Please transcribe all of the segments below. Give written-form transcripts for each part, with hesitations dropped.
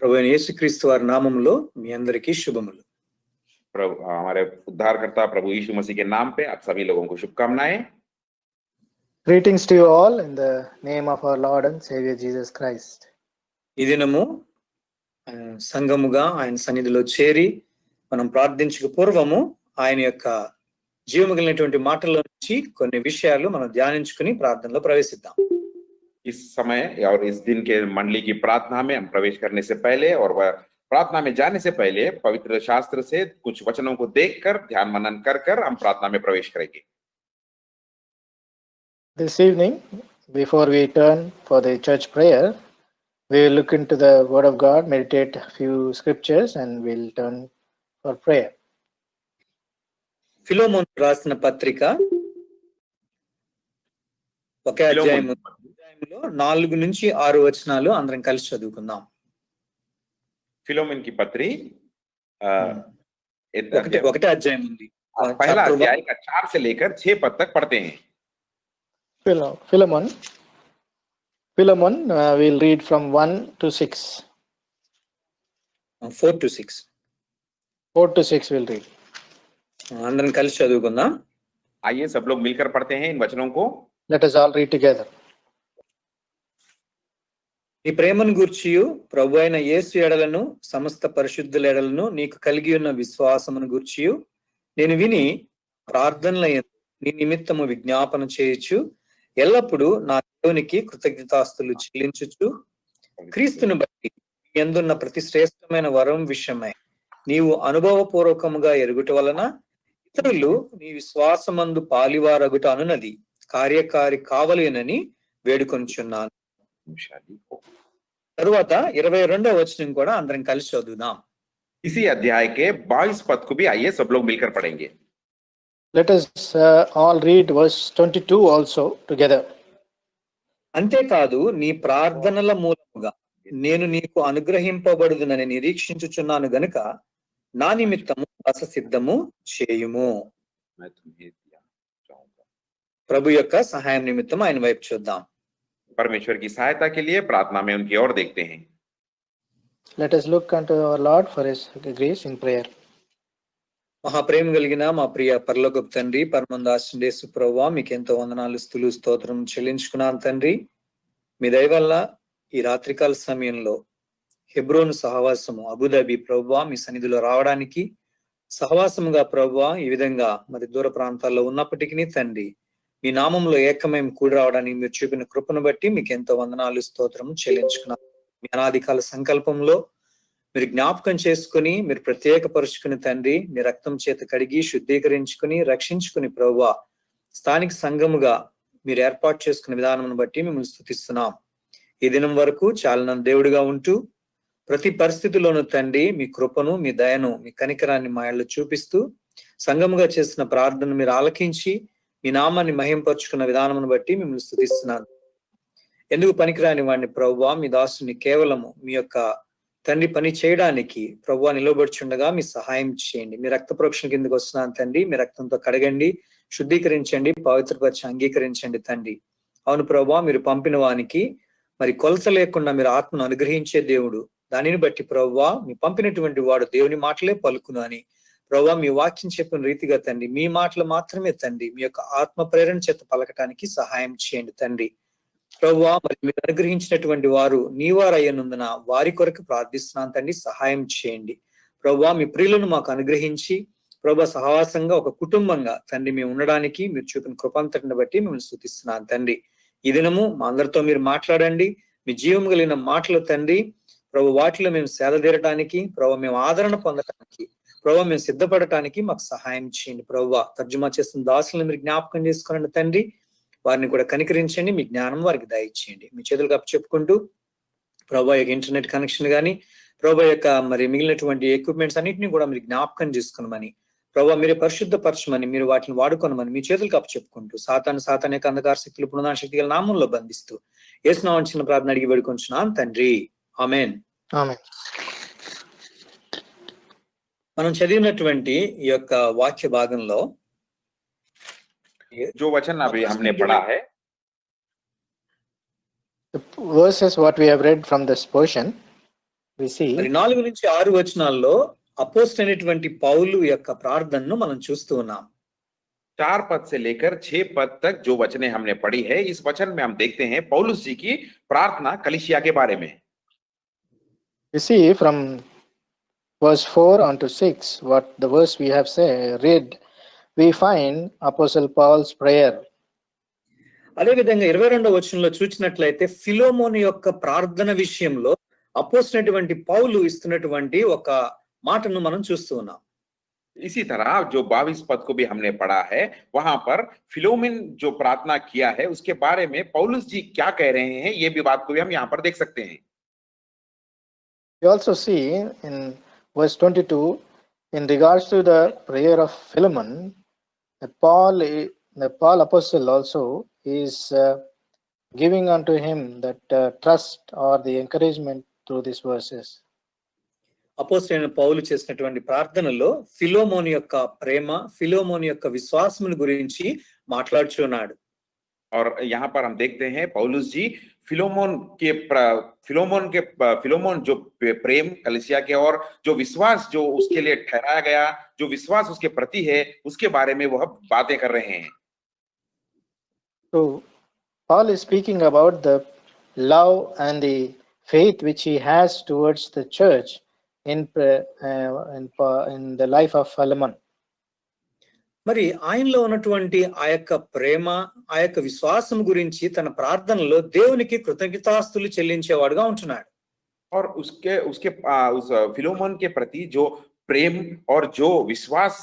ప్రభు అయిన యేసుక్రీస్తు వారి నామములో మీ అందరికీ శుభములు. प्रभु हमारे उद्धारकर्ता प्रभु यीशु मसीह के नाम पे आप सभी लोगों को शुभकामनाएं. Greetings to you all in the name of our Lord and Savior Jesus Christ. ఈ దినము సంఘముగా ఆయన సన్నిధిలో చేరి మనం ప్రార్థించక పూర్వము ఆయన యొక్క జీవముగిలినటువంటి మాటల్లో నుంచి కొన్ని విషయాలు మనం ధ్యానించుకుని ప్రార్థనలో ప్రవేశిద్దాం. इस समय और इस दिन के मंडली की प्रार्थना में हम प्रवेश करने से पहले और प्रार्थना में जाने से पहले पवित्र शास्त्र से कुछ वचनों को देखकर ध्यान मनन कर हम प्रार्थना में प्रवेश करेंगे. This evening, before we turn for the church prayer, we will look into the Word of God, meditate a few scriptures, and we'll turn for prayer. ఫిలోమోను రాసిన పత్రిక ఒకే అధ్యాయంలో 4 నుంచి 6 వచనాలు అందరం కలిసి చదువుకుందాం. फिलोमेन की पत्री ఒకటే అధ్యాయం ఉంది. पहला अध्याय का 4 से लेकर 6 पद तक पढ़ते हैं. Philemon, we'll read from 1 to 6. 4 to 6. 4 to 6 we'll read. అందరం కలిసి చదువుకుందాం. आइए सब लोग मिलकर पढ़ते हैं इन वचनों को. Let us all read together. నీ ప్రేమను గూర్చియు ప్రభు అయిన యేసు ఎడలను సమస్త పరిశుద్ధుల ఎడలను నీకు కలిగి ఉన్న విశ్వాసమును గూర్చియు నేను విని ప్రార్థనలయందు నీ నిమిత్తము విజ్ఞాపన చేయొచ్చు ఎల్లప్పుడూ నా దేవునికి కృతజ్ఞతాస్తులు చెల్లించుచు క్రీస్తును బట్టి ఎందున్న ప్రతి శ్రేష్టమైన వరం విషయమై నీవు అనుభవపూర్వకముగా ఎరుగుట వలన ఇతరులు నీ విశ్వాసమందు పాలివారగుట అనునది కార్యకారి కావలేనని వేడుకొనుచున్నాను. తరువాత 22వ వచనం కూడా అందరం కలిసి చదువుదాం. इसी अध्याय के 22 पद को भी आइए सब लोग मिलकर पढ़ेंगे. Let us all read verse 22 also together. అంతేకాదు నీ ప్రార్థనల మూలముగా నేను నీకు అనుగ్రహింపబడుదునని నిరీక్షించుచున్నాను గనుక నా నిమిత్తము బస సిద్ధము చేయుము. ప్రభు యొక్క సహాయం నిమిత్తం ఆయన వైపు చూద్దాం. परमेश्वर की सहायता के लिए प्रार्थना में उनकी ओर देखते हैं. Let us look unto our Lord for his grace in prayer. మహాప్రేమ కలిగిన మా ప్రియ పరలోకపు తండ్రి, పరమందాసుండే యేసు ప్రభువా, మీకు ఎంతో వందనాలు స్తుతులు స్తోత్రం చెల్లించుకున్నాను తండ్రి. మీ దయ వల్ల ఈ రాత్రికాల సమయంలో హెబ్రోను సహవాసము అబుదాబి ప్రభువా మీ సన్నిధిలో రావడానికి సహవాసముగా ప్రభువా ఈ విధంగా మరి దూర ప్రాంతాల్లో ఉన్నప్పటికీ తండ్రి మీ నామంలో ఏకమేం కూడి రావడానికి మీరు చూపిన కృపను బట్టి మీకు ఎంతో వందనాలు స్తోత్రం చెల్లించుకున్నాను. మీ అనాది కాల సంకల్పంలో మీరు జ్ఞాపకం చేసుకుని మీరు ప్రత్యేకపరుచుకుని తండ్రి మీ రక్తం చేత కడిగి శుద్ధీకరించుకుని రక్షించుకుని ప్రభువా స్థానిక సంఘముగా మీరు ఏర్పాటు చేసుకున్న విధానం బట్టి మిమ్మల్ని స్తుతిస్తున్నాం. ఈ దినం వరకు చాలా దేవుడిగా ఉంటూ ప్రతి పరిస్థితిలోనూ తండ్రి మీ కృపను మీ దయను మీ కనికరాన్ని మా ఇళ్ళలో చూపిస్తూ సంఘముగా చేసిన ప్రార్థన మీరు ఆలకించి మీ నామాన్ని మహింపరుచుకున్న విధానమును బట్టి మిమ్మల్ని స్తుతిస్తున్నాను. ఎందుకు పనికిరాని వాడిని ప్రభువా మీ దాసుని కేవలము మీ యొక్క తండ్రి పని చేయడానికి ప్రభువా నిలబడుచుండగా మీ సహాయం చేయండి. మీ రక్త ప్రోక్షణ కిందకి వస్తున్నాను తండ్రి. మీ రక్తంతో కడగండి, శుద్ధీకరించండి, పవిత్రపరిచి అంగీకరించండి తండ్రి. అవును ప్రభువా మీరు పంపిన వానికి మరి కొలత లేకుండా మీరు ఆత్మను అనుగ్రహించే దేవుడు. దానిని బట్టి ప్రభువా మీ పంపినటువంటి వాడు దేవుని మాటలే పలుకును అని ప్రభువా మీ వాక్యం చెప్పిన రీతిగా తండ్రి మీ మాటలు మాత్రమే తండ్రి మీ యొక్క ఆత్మ ప్రేరణ చేత పలకటానికి సహాయం చేయండి తండ్రి. ప్రభువా మరి మీరు అనుగ్రహించినటువంటి వారు నీ వారు అయ్యనందున వారి కొరకు ప్రార్థిస్తున్నాను తండ్రి. సహాయం చేయండి ప్రభువా. మీ ప్రియులను మాకు అనుగ్రహించి ప్రభువా సహవాసంగా ఒక కుటుంబంగా తండ్రి మేము ఉండడానికి మీరు చూపిన కృపంతటిని బట్టి మిమ్మల్ని స్తుతిస్తున్నాను తండ్రి. ఈ దినము మా అందరితో మీరు మాట్లాడండి. మీ జీవం కలిగిన మాటలు తండ్రి ప్రభు వాటిలో మేము సేద తీరటానికి ప్రభు మేము ఆదరణ పొందటానికి ప్రభు మేము సిద్ధపడటానికి మాకు సహాయం చేయండి. ప్రభువా తర్జుమా చేస్తున్న దాసులను మీరు జ్ఞాపకం చేసుకోండి తండ్రి. వారిని కూడా కనికరించండి, మీ జ్ఞానం వారికి దయచేయండి. మీ చేతులకు అప్పచెప్పుకుంటూ ప్రభు యొక్క ఇంటర్నెట్ కనెక్షన్ కానీ ప్రభు యొక్క మరి మిగిలినటువంటి ఎక్విప్మెంట్స్ అన్నింటినీ కూడా మీరు జ్ఞాపకం చేసుకున్నామని ప్రభు మీరే పరిశుద్ధపరచమని మీరు వాటిని వాడుకోనమని మీ చేతులకు అప్పచెప్పుకుంటూ సాతాను యొక్క అంధకార శక్తులు పునరుద్ధరణ శక్తి గల నామంలో బంధిస్తూ యేసు నామమున చిన్న ప్రార్థన అడిగి వేడుకొంచున్నాను తండ్రి. ఆమేన్. ఆమేన్. మనం చదివినటువంటి ఈ యొక్క వాక్య భాగంలో जो वचन अभी हमने पढ़ा है, The verses what we have read from this portion, we see మరి 4 నుంచి 6 వచనాల్లో అపోస్తలుడైనటువంటి పౌలు యొక్క ప్రార్థనను మనం చూస్తూ ఉన్నాం. 4 पद से लेकर 6 पद तक जो वचनें हमने पढ़ी है, इस वचन में हम देखते हैं पौलुस जी की प्रार्थना कलीसिया के बारे में. we see from verse 4 on to 6, what the verse we have read, we find Apostle Paul's prayer. అదే విధంగా 22వ వచనంలో చూసినట్లయితే ఫిలోమోను యొక్క ప్రార్థన విషయంలో అపోస్తలుడైనటువంటి పౌలు ఇస్తున్నటువంటి ఒక మాటను మనం చూస్తూ ఉన్నాం. इसी तरह जो 22 पद को भी हमने पढ़ा है, वहां पर फिलोमेन जो प्रार्थना किया है उसके बारे में पौलुस जी क्या कह रहे हैं, ये भी बात को भी हम यहाँ पर देख सकते हैं. We also see in verse 22, in regards to the prayer of Philemon, that Paul apostle also is giving unto him that trust or the encouragement through these verses. అపోస్తలుడైన పౌలు చేసినటువంటి ప్రార్థనలో ఫిలోమోను యొక్క ప్రేమ, ఫిలోమోను యొక్క విశ్వాసమును గురించి మాట్లాడుచున్నాడు. और यहाँ पर हम देखते हैं पौलुस जी फिलोमोन जो प्रेम कलीसिया के और जो विश्वास जो उसके लिए ठहराया गया, जो विश्वास उसके प्रति है, उसके बारे में वह बातें कर रहे हैं. So Paul is speaking about the love and the faith which he has towards the church in the life of Philemon. మరి ఆయనలో ఉన్నటువంటి ఆ యొక్క ప్రేమ, ఆ యొక్క విశ్వాసం గురించి తన ప్రార్థనలో దేవునికి కృతజ్ఞతాస్తులు చెల్లించేవాడుగా ఉంటున్నాడు. और उस फिलोमोन के प्रति जो प्रेम और जो विश्वास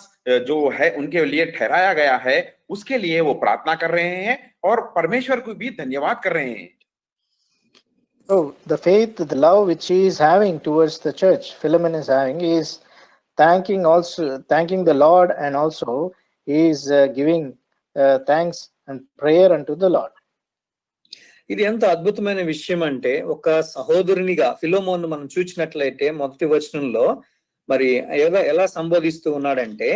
जो है उनके लिए ठहराया गया है, उसके लिए वो प्रार्थना कर रहे हैं और परमेश्वर को भी धन्यवाद कर रहे हैं. So the faith, the love which he is having towards the church, Philemon is having, is thanking the Lord, and also he is giving thanks and prayer unto the Lord. ఇది ఎంత అద్భుతమైన విషయం అంటే, ఒక సహోదరునిగా ఫిలోమోను మనం చూసినట్లయితే మొదటి వచనంలో మరి ఎలా సంబోధిస్తూ ఉన్నాడంటే,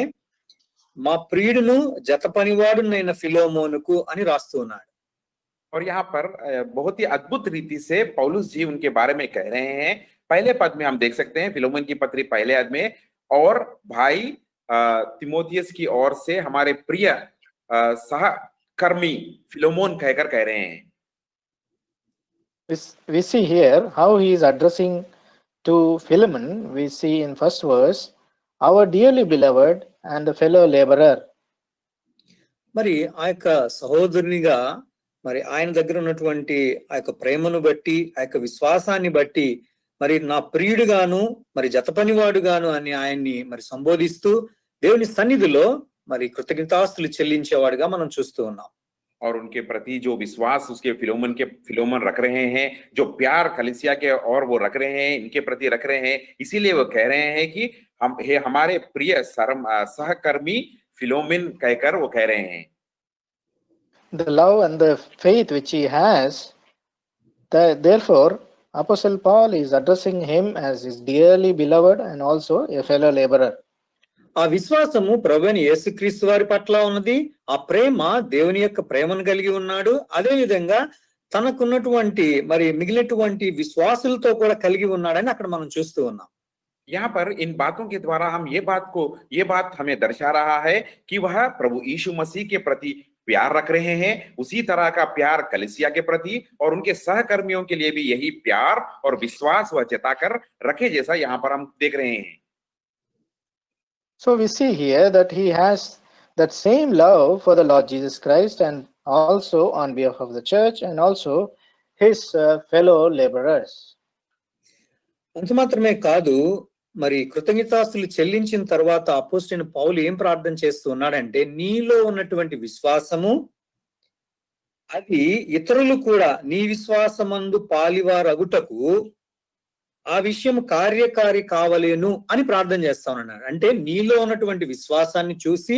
మా ప్రియుడును జత పనివాడునైన ఫిలోమోనుకు అని రాస్తూ ఉన్నాడు. और यहाँ पर बहुत ही अद्भुत रीति से पौलुस जी उनके बारे में कह रहे हैं. पहले पद में हम देख सकते हैं फिलोमोन की पत्री पहले पद में, और भाई तिमोथियस की ओर से हमारे प्रिय सहकर्मी फिलोमोन कहकर कह रहे हैं. We see here how he is addressing to Philemon. We see in first verse, our dearly beloved and the fellow laborer. మరి ఆ యొక్క సహోదరునిగా మరి ఆయన దగ్గర ఉన్నటువంటి ఆ యొక్క ప్రేమను బట్టి, ఆ యొక్క విశ్వాసాన్ని బట్టి మరి నా ప్రియుడుగాను మరి జతపనివాడుగాను అని ఆయన్ని మరి సంబోధిస్తూ దేవుని సన్నిధిలో మరి కృతజ్ఞతాస్తులు చెల్లించేవాడుగా మనం చూస్తూ ఉన్నాం. और उनके प्रति जो विश्वास उसके फिलोमन रख रहे हैं, जो प्यार कलीसिया के और वो रख रहे हैं, इनके प्रति रख रहे हैं, इसीलिए वो कह रहे हैं कि हमारे प्रिय सहकर्मी फिलोमिन कहकर वो कह रहे हैं. The love and the faith which he has, therefore Apostle Paul is addressing him as his dearly beloved and also a fellow laborer. ఆ విశ్వాసము ప్రభువైన యేసుక్రీస్తు వారి పట్ల ఉన్నది, ఆ ప్రేమ దేవుని యొక్క ప్రేమను కలిగి ఉన్నాడు, అదే విధంగా తనకున్నటువంటి మరి మిగిలినటువంటి విశ్వాసులతో కూడా కలిగి ఉన్నాడని అక్కడ మనం చూస్తూ ఉన్నాం. यहाँ पर इन बातों के द्वारा हम ये बात हमें दर्शा रहा है कि वह प्रभु यीशु मसीह के प्रति प्यार रख रहे हैं, उसी तरह का प्यार कलीसिया के प्रति और उनके सहकर्मियों के लिए भी यही प्यार और विश्वास वह जताकर रखे, जैसा यहाँ पर हम देख रहे हैं. So we see here that he has that same love for the Lord Jesus Christ, and also on behalf of the church, and also his fellow laborers. అంత మాత్రమే కాదు, మరి కృతజ్ఞతాస్తులు చెల్లించిన తర్వాత అపోస్తలుడైన పౌలు ఏం ప్రార్థన చేస్తూ ఉన్నాడంటే, నీలో ఉన్నటువంటి విశ్వాసము అది ఇతరులు కూడా నీ విశ్వాసమందు పాలివారగుటకు ఆ విషయం కార్యకారి కావలేను అని ప్రార్థన చేస్తా ఉన్నాడు. అంటే నీలో ఉన్నటువంటి విశ్వాసాన్ని చూసి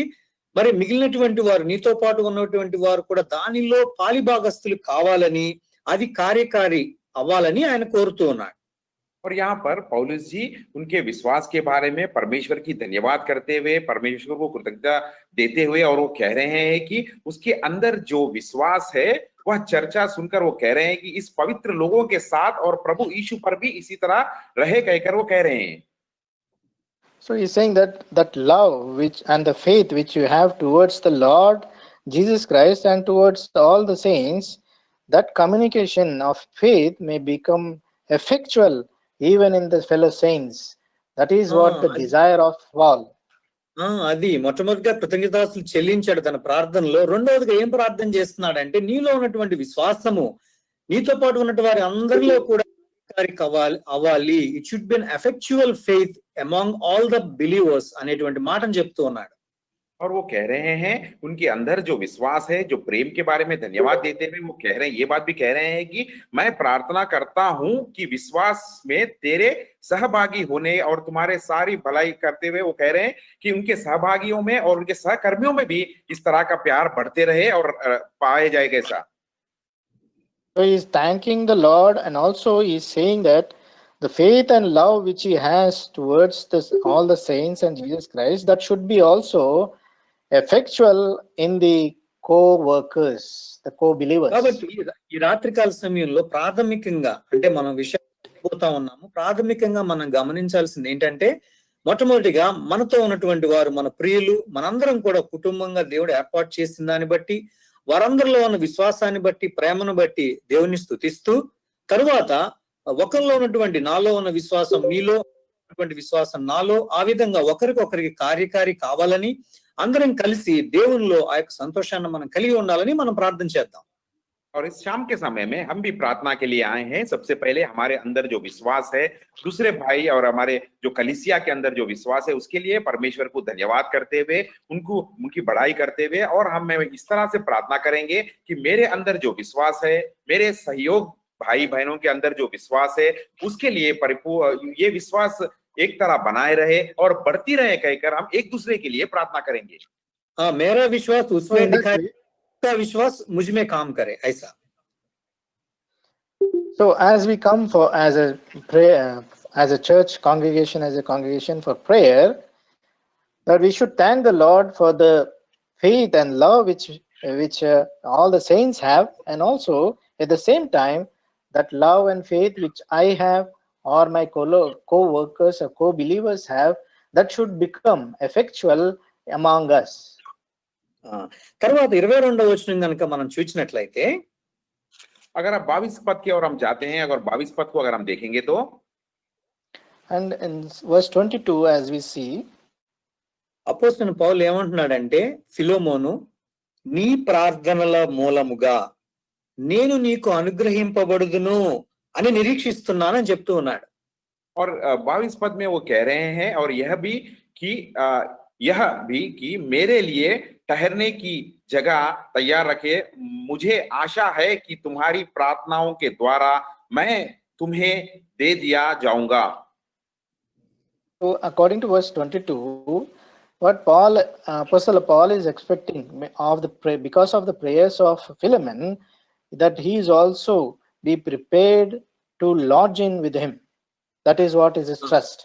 మరి మిగిలినటువంటి వారు, నీతో పాటు ఉన్నటువంటి వారు కూడా దానిలో పాలిభాగస్తులు కావాలని, అది కార్యకారి అవ్వాలని ఆయన కోరుతూ ఉన్నాడు. और यहाँ पर पौलुस जी उनके विश्वास के बारे में परमेश्वर की धन्यवाद करते हुए, परमेश्वर को कृतज्ञता देते हुए, और वो कह रहे हैं कि उसके अंदर जो विश्वास है वह चर्चा सुनकर वो कह रहे हैं कि इस पवित्र लोगों के साथ और प्रभु यीशु पर भी इसी तरह रहे, कहकर वो कह रहे हैं। So he's saying that love which and the faith which you have towards the Lord Jesus Christ and towards all the saints, that communication of faith may become effectual even in the fellow saints. That is what the desire of Paul. అది మొట్టమొదటిగా కృతజ్ఞతాస్తులు చెల్లించాడు తన ప్రార్థనలో. రెండవదిగా ఏం ప్రార్థన చేస్తున్నాడంటే, నీలో ఉన్నటువంటి విశ్వాసము నీతో పాటు ఉన్నటువంటి వారి అందరిలో కూడా అవ్వాలి. It should be an effectual faith among all the believers అనేటువంటి మాటను చెప్తూ ఉన్నాడు. और वो कह रहे हैं उनके अंदर जो विश्वास है, जो प्रेम के बारे में धन्यवाद देते हुए वो कह रहे हैं, ये बात भी कह रहे हैं कि मैं प्रार्थना करता हूं कि विश्वास में तेरे सहभागी होने और तुम्हारे सारी भलाई करते हुए वो कह रहे हैं कि उनके सहभागियों में और उनके सहकर्मियों में भी इस तरह का प्यार बढ़ते रहे और पाए जाएगा ऐसा. So he is thanking the Lord, and also he is saying that the faith and love which he has towards all the saints and Jesus Christ, that should be also effectual in the co-workers, the co-believers. కాబట్టి ఈ రాత్రికాల సమయంలో ప్రాథమికంగా అంటే మనం విషయం పోతా ఉన్నాము. ప్రాథమికంగా మనం గమనించాల్సింది ఏంటంటే, మొట్టమొదటిగా మనతో ఉన్నటువంటి వారు, మన ప్రియులు, మనందరం కూడా కుటుంబంగా దేవుడు ఏర్పాటు చేసిన దాన్ని బట్టి, వారందరిలో ఉన్న విశ్వాసాన్ని బట్టి, ప్రేమను బట్టి దేవుని స్తుతిస్తూ, తరువాత ఒకరిలో ఉన్నటువంటి నాలో ఉన్న విశ్వాసం మీలో, ఉన్నటువంటి విశ్వాసం నాలో, ఆ విధంగా ఒకరికొకరికి కార్యకారి కావాలని, అందరం కలిసి దేవునిలో ఆ యొక్క సంతోషాన్ని మనం కలిగి ఉండాలని మనం ప్రార్థన చేద్దాం. और इस शाम के समय में हम भी प्रार्थना के लिए आए हैं. सबसे पहले हमारे अंदर जो विश्वास है, दूसरे भाई और हमारे जो कलीसिया के अंदर जो विश्वास है, उसके लिए परमेश्वर को धन्यवाद करते हुए, उनकी बड़ाई करते हुए, और हम इस तरह से प्रार्थना करेंगे कि मेरे अंदर जो विश्वास है, मेरे सहयोग भाई बहनों के अंदर जो विश्वास है, उसके लिए ये विश्वास एक तरह बनाए रहे और बढ़ती रहे, कहकर हम एक दूसरे के लिए प्रार्थना करेंगे. मेरा विश्वास उसमें दिखाई, का विश्वास मुझ में काम करे, ऐसा. So as we come for as a prayer, as a church congregation, as a congregation for prayer, that we should thank the Lord for the faith and love which all the saints have, and also at the same time that love and faith which I have or my co-workers or co-believers have, that should become effectual among us. తర్వాత 22వ వచనం కనుక మనం చూసినట్లయితే, अगर आप 22 पद की ओर हम जाते हैं, अगर 22 पद को अगर हम देखेंगे तो, and in verse 22 as we see, అపోస్తలుడైన పౌలు ఏమంటున్నాడంటే, ఫిలోమోను, నీ ప్రార్థనల మూలముగా నేను నీకు అనుగ్రహింపబడుదును అని నిరీక్షిస్తున్నానని చెప్తూ ఉన్నాడు. और 22 पद में वो कह रहे हैं, और यह भी कि मेरे लिए ठहरने की जगह तैयार रखे, मुझे आशा है कि तुम्हारी प्रार्थनाओं के द्वारा मैं तुम्हें दे दिया जाऊंगा. So according to verse 22, what Apostle Paul is expecting because of the prayers of Philemon, that he is also be prepared to lodge in with him. That is what is his trust.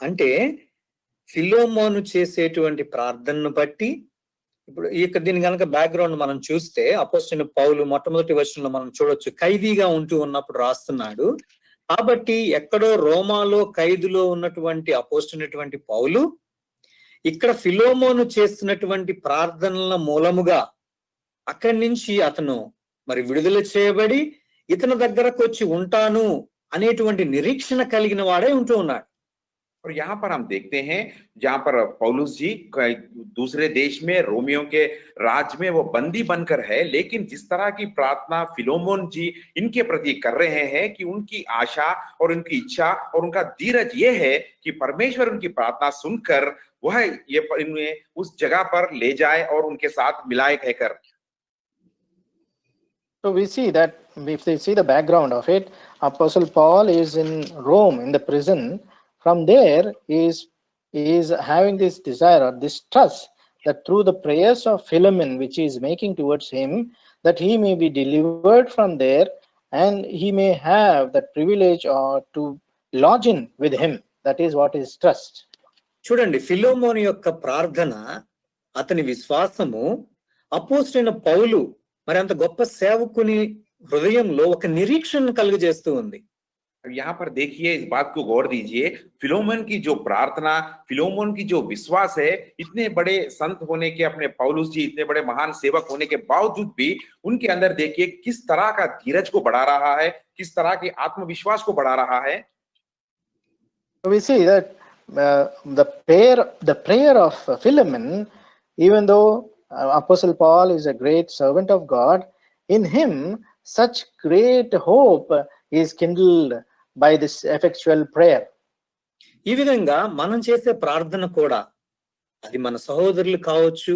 అంటే ఫిలోమోను చేసేటువంటి ప్రార్థనను బట్టి, ఇప్పుడు దీని కనుక background మనం చూస్తే, అపోస్తలుడైన పౌలు మొట్టమొదటి వచనంలో మనం చూడొచ్చు, ఖైదీగా ఉంటూ ఉన్నప్పుడు రాస్తున్నాడు. కాబట్టి ఎక్కడో రోమాలో ఖైదులో ఉన్నటువంటి అపోస్తలుడైనటువంటి పౌలు ఇక్కడ ఫిలోమోను చేస్తున్నటువంటి ప్రార్థనల మూలముగా అక్కడి నుంచి అతను మరి విడుదల చేయబడి ఇతని దగ్గరకు వచ్చి ఉంటాను అనేటువంటి నిరీక్షణ కలిగిన వాడే ఉంటూ ఉన్నాడు. और यहाँ पर हम देखते हैं, जहां पर पौलुस जी दूसरे देश में रोमियो के राज में वो बंदी बनकर है, लेकिन जिस तरह की प्रार्थना फिलोमोन जी इनके प्रति कर रहे हैं कि उनकी आशा और उनकी इच्छा और उनका धीरज ये है कि परमेश्वर उनकी प्रार्थना सुनकर वह ये इन्हें उस जगह पर ले जाए और उनके साथ मिलाए, कहकर. So we see that if they see the background of it, Apostle Paul is in Rome in the prison. From there he is having this desire or this trust that through the prayers of Philemon which he is making towards him, that he may be delivered from there and he may have that privilege or to lodge in with him. That is what is trust. చూడండి, ఫిలోమోను యొక్క ప్రార్థన, అతని విశ్వాసము అపోస్తలుడైన పౌలు మరి అంత గొప్ప సేవకుని హృదయంలో ఒక నిరీక్షణ కలుగజేస్తూ ఉంది. अब यहाँ पर देखिए, इस बात को गौर दीजिए, फिलोमन की जो प्रार्थना, फिलोमन की जो विश्वास है, इतने बड़े संत होने के, अपने पौलुस जी इतने बड़े महान सेवक होने के बावजूद भी उनके अंदर देखिए किस तरह का धीरज को बढ़ा रहा है, किस तरह के आत्मविश्वास को बढ़ा रहा है. So we see that the prayer of Philemon, even though Apostle Paul is a great servant of God, in him such great hope is kindled by this effectual prayer. ఈ విధంగా మనం చేసే ప్రార్థన కూడా, అది మన సహోదరులు కావచ్చు,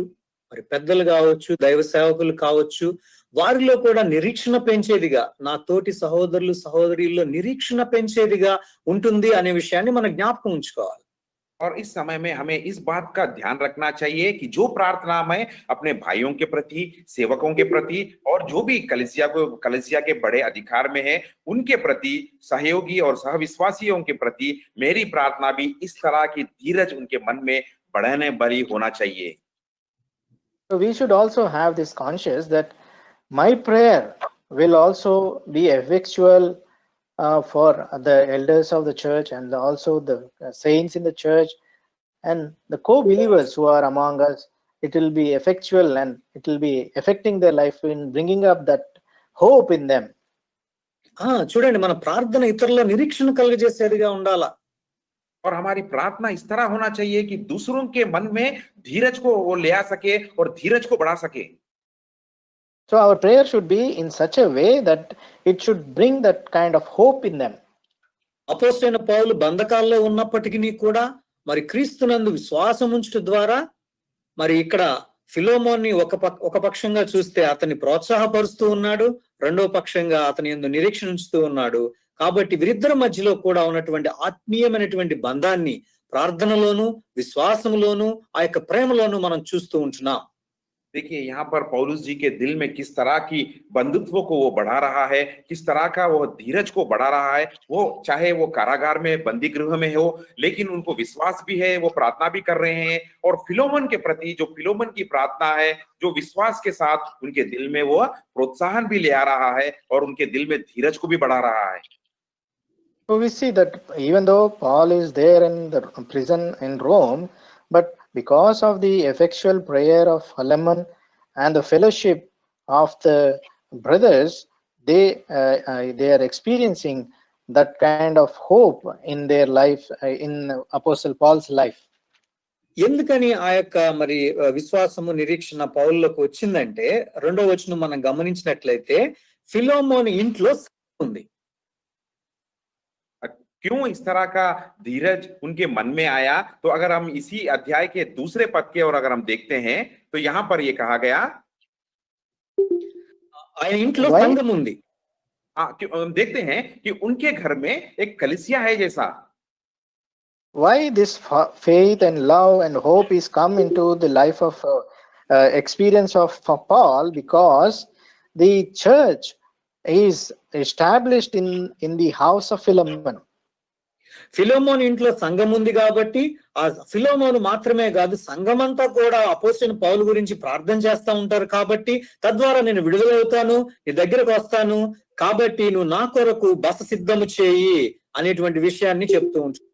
మరి పెద్దలు కావచ్చు, దైవ సేవకులు కావచ్చు, వారిలో కూడా నిరీక్షణ పెంచేదిగా, నా తోటి సహోదరులు సహోదరుల్లో నిరీక్షణ పెంచేదిగా ఉంటుంది అనే విషయాన్ని మనం జ్ఞాపకం ఉంచుకోవాలి. और इस समय में हमें इस बात का ध्यान रखना चाहिए कि जो प्रार्थना मैं अपने भाइयों के प्रति, सेवकों के प्रति और जो भी कलीसिया के बड़े अधिकार में है, उनके प्रति, सहयोगी और सहविश्वासियों के प्रति मेरी प्रार्थना भी इस तरह की धीरज उनके मन में बढ़ने भरी होना चाहिए. So we should also have this conscious that my prayer will also be effectual for the elders of the church and also the saints in the church and the co-believers who are among us. It will be effectual and it will be affecting their life in bringing up that hope in them. చూడండి, మన ప్రార్థన ఇతరుల నిరీక్షణ కలుగజేసేదిగా ఉండాలా. और हमारी प्रार्थना इस तरह होना चाहिए कि दूसरों के मन में धीरज को वो ले आ सके और धीरज को बढ़ा सके. So our prayer should be in such a way that it should bring that kind of hope in them. అపోస్తలుడైన పౌలు బంధకాల్లో ఉన్నప్పటికీ కూడా మరి క్రీస్తునందు విశ్వాసం ఉంచడం ద్వారా మరి ఇక్కడ ఫిలోమోన్ని ఒక పక్షంగా చూస్తే అతన్ని ప్రోత్సాహపరుస్తూ ఉన్నాడు, రెండో పక్షంగా అతని యందు నిరీక్షణ ఉంచుతూ ఉన్నాడు. కాబట్టి వీరిద్దరి మధ్యలో కూడా ఉన్నటువంటి ఆత్మీయమైనటువంటి బంధాన్ని ప్రార్థనలోను, విశ్వాసంలోను, ఆ యొక్క ప్రేమలోను మనం చూస్తూ ఉంటున్నాం. देखिए, यहाँ पर पौलुस जी के दिल में किस तरह की बंधुत्व को वो बढ़ा रहा है, किस तरह का वो धीरज को बढ़ा रहा है. वो चाहे वो कारागार में, बंदी गृह में हो, लेकिन उनको विश्वास भी है, वो प्रार्थना भी कर रहे हैं. और फिलोमन के प्रति जो फिलोमन की प्रार्थना है, जो विश्वास के साथ उनके दिल में वो प्रोत्साहन भी ले आ रहा है और उनके दिल में धीरज को भी बढ़ा रहा है. So we see that even though Paul is there in the prison in Rome, but because of the effectual prayer of Philemon and the fellowship of the brothers, they are experiencing that kind of hope in their life, in Apostle Paul's life. ఎందుకని ఆ యొక్క మరి విశ్వాసము, నిరీక్షణ పౌలులకు వచ్చిందంటే, రెండో వచనం మనం గమనించినట్లయితే ఫిలోమోను ఇంట్లో ఉంది. क्यों इस तरह का धीरज उनके मन में आया? तो अगर हम इसी अध्याय के दूसरे पद के और अगर हम देखते हैं तो यहाँ पर ये कहा गया, ఆయన ఇంట్లో సంఘం ఉంది. देखते हैं कि उनके घर में एक कलीसिया है जैसा. Why this faith and love and hope is come into the life of experience of Paul? Because the church is established in the house of Philemon. ఫిలోమోను ఇంట్లో సంఘం ఉంది కాబట్టి ఆ ఫిలోమోను మాత్రమే కాదు, సంఘమంతా కూడా అపోస్తలుడైన పౌలు గురించి ప్రార్థన చేస్తా ఉంటారు. కాబట్టి తద్వారా నేను విడుదలవుతాను, నీ దగ్గరకు వస్తాను, కాబట్టి నువ్వు నా కొరకు బస సిద్ధము చేయి అనేటువంటి విషయాన్ని చెప్తూ ఉంటారు.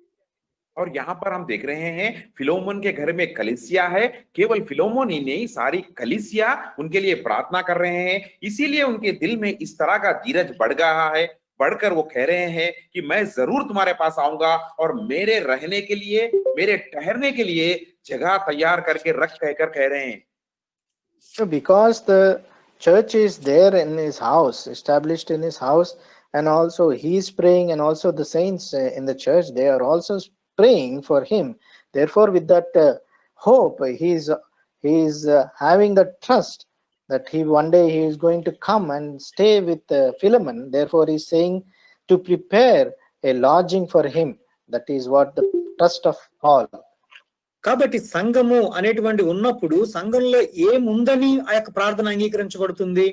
और यहाँ पर हम देख रहे हैं फिलोमन के घर में कलीसिया है. केवल फिलोमन ही नहीं, सारी कलीसिया उनके लिए प्रार्थना कर रहे हैं. इसीलिए उनके दिल में इस तरह का धीरज बढ़ गया है, बढ़कर वो कह रहे हैं कि मैं जरूर तुम्हारे पास आऊंगा और मेरे रहने के लिए, मेरे ठहरने के लिए जगह तैयार करके रख कहकर कह रहे हैं. So because the church is there in his house, established in his house, and also he is praying, and also the saints in the church, they are also praying for him. Therefore, with that hope, he is having the trust that one day he is going to come and stay with Philemon. Therefore, he is saying to prepare a lodging for him. That is what the trust of Paul. కాబట్టి సంఘము అనేటువంటి ఉన్నప్పుడు సంఘంలో ఏముందని ఆ యొక్క ప్రార్థన అంగీకరించబడుతుంది?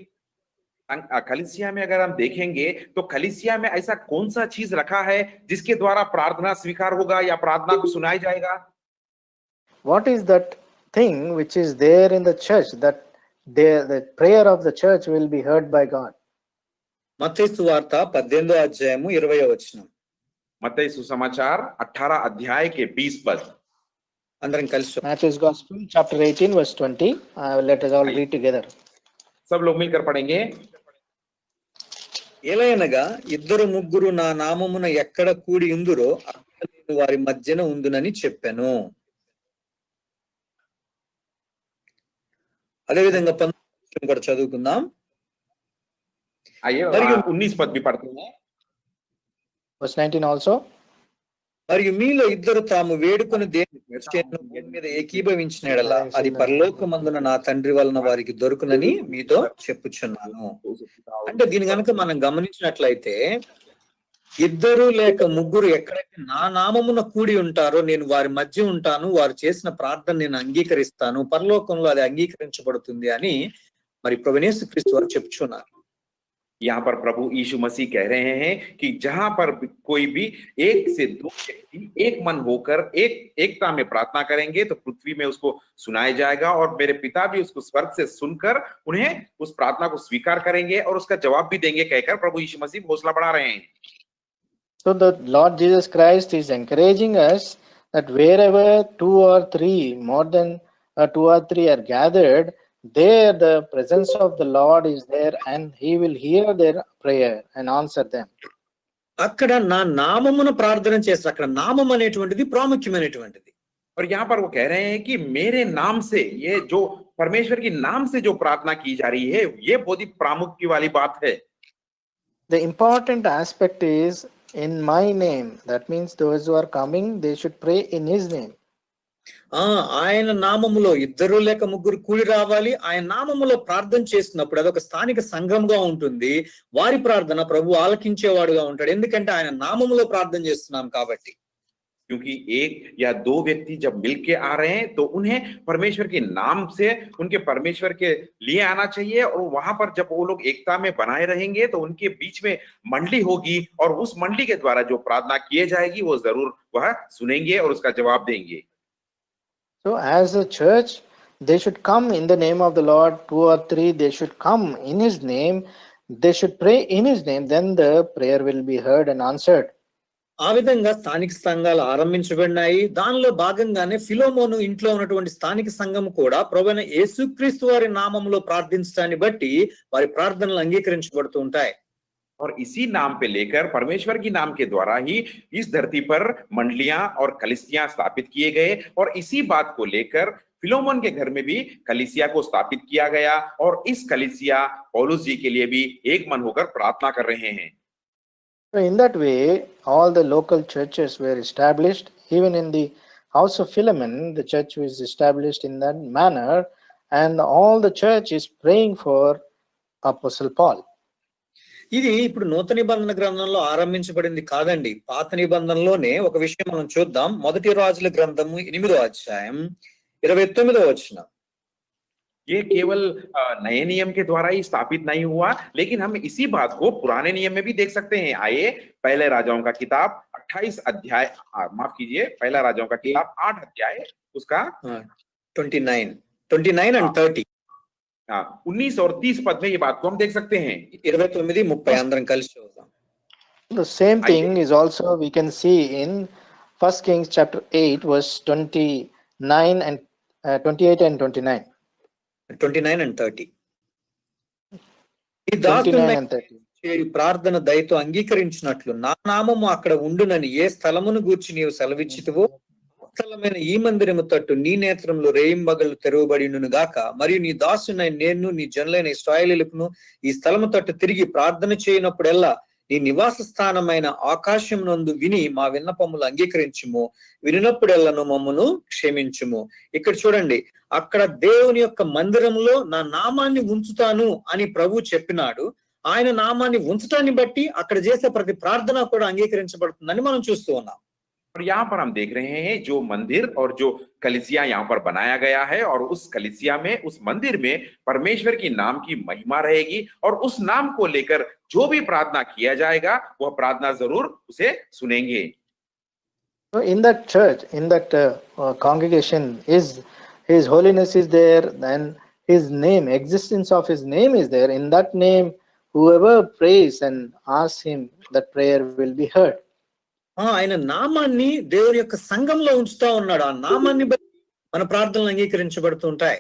कलीसिया में अगर हम देखेंगे तो कलीसिया में ऐसा कौन सा चीज रखा है जिसके द्वारा प्रार्थना स्वीकार होगा या प्रार्थना को सुनाई जाएगा? What is that thing which is there in the church that the prayer of the church will be heard by God? మత్తయి సువార్త 18వ అధ్యాయము 20వ వచనం. मत्ती सुसमाचार 18 अध्याय के 20 पद. అందరం కలిసి Matthew's Gospel, chapter 18, verse 20. Let us all read together. सब लोग मिलकर पढ़ेंगे. ఎలయనగా ఇద్దరు ముగ్గురు నా నామమున ఎక్కడ కూడి ఉందురో అక్కడ నేను వారి మధ్యన ఉందునని చెప్పాను. అదేవిధంగా 19 కూడా చదువుకుందాం. आइए 19 पद भी पढ़ते हैं. Verse 19 also. మరియు మీలో ఇద్దరు తాము వేడుకొని దేని మీద ఏకీభవించిన యెడల అది పరలోకమందున నా తండ్రి వలన వారికి దొరుకునని మీతో చెప్పుచున్నాను. అంటే దీని గనుక మనం గమనించినట్లయితే ఇద్దరు లేక ముగ్గురు ఎక్కడైతే నా నామమున కూడి ఉంటారో నేను వారి మధ్య ఉంటాను, వారు చేసిన ప్రార్థన నేను అంగీకరిస్తాను, పరలోకంలో అది అంగీకరించబడుతుంది అని మరి ప్రభువు యేసుక్రీస్తు వారు చెప్పుచున్నారు. यहाँ पर प्रभु यीशु मसीह कह रहे हैं कि जहां पर कोई भी एक से दो व्यक्ति एक मन होकर एकता में प्रार्थना करेंगे तो पृथ्वी में उसको सुनाया जाएगा और मेरे पिता भी उसको स्वर्ग से सुनकर उन्हें उस प्रार्थना को स्वीकार करेंगे और उसका जवाब भी देंगे कहकर प्रभु यीशु मसीह हौसला बढ़ा रहे हैं. So the Lord Jesus Christ is encouraging us that wherever two or three, more than two or three are gathered, there the presence of the Lord is there and he will hear their prayer and answer them. అక్కడ నా నామమున ప్రార్థన చేస్తారు. అక్కడ నామం అనేటువంటిది ప్రాముఖ్యమైనటువంటిది. और यहाँ पर वो कह रहे हैं कि मेरे नाम से, ये जो परमेश्वर के नाम से जो प्रार्थना की जा रही है ये बहुत ही प्रामुख्य वाली बात है. The important aspect is in my name. That means those who are coming, they should pray in his name. ఆయన నామములో ఇద్దరు లేక ముగ్గురు కూడి రావాలి. ఆయన నామములో ప్రార్థన చేసినప్పుడు అదొక స్థానిక సంఘంగా ఉంటుంది. వారి ప్రార్థన ప్రభు ఆలకించేవాడుగా ఉంటాడు. ఎందుకంటే ఆయన నామములో ప్రార్థన చేస్తున్నాం కాబట్టి. क्योंकि एक या दो व्यक्ति जब मिलके आ रहे हैं तो उन्हें परमेश्वर के नाम से उनके परमेश्वर के लिए आना चाहिए और वहां पर जब वो लोग एकता में बनाए रहेंगे तो उनके बीच में मंडली होगी और उस मंडली के द्वारा जो प्रार्थना किए जाएगी वो जरूर वह सुनेंगे और उसका जवाब देंगे. So as a church, they should come in the name of the Lord. Two or three, they should come in his name. They should pray in his name. Then the prayer will be heard and answered. ఆ విధంగా స్థానిక సంఘాలు ఆరంభించబడినాయి. దానిలో భాగంగానే ఫిలోమోను ఇంట్లో ఉన్నటువంటి స్థానిక సంఘం కూడా ప్రభువైన యేసుక్రీస్తు వారి నామములో ప్రార్థించడాన్ని బట్టి వారి ప్రార్థనలు అంగీకరించబడుతూ ఉంటాయి. और इसी नाम पे लेकर परमेश्वर की नाम के द्वारा ही इस धरती पर मंडलियां और कलीसिया स्थापित किए गए और इसी बात को लेकर फिलोमोन के घर में भी कलीसिया को स्थापित किया गया और इस कलीसिया पौलुस जी के लिए भी एक मन होकर प्रार्थना कर रहे हैं. So in that way, all the local churches were established. Even in the house of Philemon, the church was established in that manner, and all the church is praying for Apostle Paul. ఇది ఇప్పుడు నూతన నిబంధన గ్రంథంలో ఆరంభించబడింది కాదండి. పాత నిబంధనలోనే ఒక విషయం మనం చూద్దాం. మొదటి రాజుల గ్రంథము 8వ అధ్యాయం 29వ వచనం. ये केवल नए नियम के द्वारा ही स्थापित नहीं हुआ, लेकिन हम इसी बात को पुराने नियम में भी देख सकते हैं. आइए पहले राजाओं का किताब 28 अध्याय, माफ कीजिए, पहला राजाओं का किताब 8 अध्याय उसका 29 and 30. 19 और 30 पद में ये बात को हम देख सकते हैं. 29, 30 అందరం కలిసి చూద్దాం. The same thing is also we can see in 1 Kings chapter 8 verse 29 and 28 and 29. 29 and 30. ఈ 29 and 30. చేరి ప్రార్థన దయతో అంగీకరించినట్లు నా నామము అక్కడ ఉండునని ఏ స్థలమును గూర్చి నీవు సెలవిచ్చితివో స్థలమైన ఈ మందిరము తట్టు నీ నేత్రంలో రేయింబగళ్ళు తెరవబడిను గాక. మరియు నీ దాసునైన నేను నీ జనులైన ఇశ్రాయేలీయులకును ఈ స్థలము తట్టు తిరిగి ప్రార్థన చేయనప్పుడెల్లా నీ నివాస స్థానమైన ఆకాశం నందు విని మా విన్నపములు అంగీకరించుము, వినినప్పుడెల్లను మమ్మను క్షమించుము. ఇక్కడ చూడండి, అక్కడ దేవుని యొక్క మందిరంలో నా నామాన్ని ఉంచుతాను అని ప్రభు చెప్పినాడు. ఆయన నామాన్ని ఉంచటాన్ని బట్టి అక్కడ చేసే ప్రతి ప్రార్థన కూడా అంగీకరించబడుతుందని మనం చూస్తూ ఉన్నాం. और यहाँ पर हम देख रहे हैं जो मंदिर और जो कलीसिया यहाँ पर बनाया गया है, और उस कलीसिया में, उस मंदिर में परमेश्वर की नाम की महिमा रहेगी, और उस नाम को लेकर जो भी प्रार्थना किया जाएगा वह प्रार्थना जरूर उसे सुनेंगे। So in that church, in that congregation, His holiness is there, then His name, existence of His name is there. In that name, whoever prays and asks Him, that prayer will be heard. ఆయన నామాన్ని దేవుని యొక్క సంఘంలో ఉంచుతా ఉన్నాడు. ఆ నామాన్ని బట్టి మన ప్రార్థనలు అంగీకరించబడుతూ ఉంటాయి.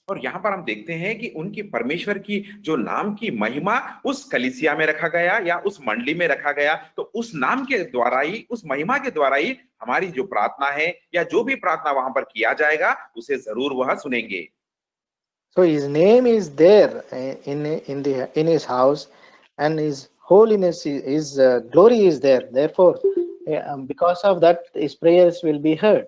और यहाँ पर हम देखते हैं कि उनकी परमेश्वर की जो नाम की महिमा उस कलीसिया में रखा गया या उस मंडली में रखा गया, तो उस नाम के द्वारा ही, उस महिमा के द्वारा ही हमारी जो प्रार्थना है या जो भी प्रार्थना वहां पर किया जाएगा उसे जरूर वह सुनेंगे। So His name is there in His house, and His holiness, His glory is there. Therefore, because of that, His prayers will be heard.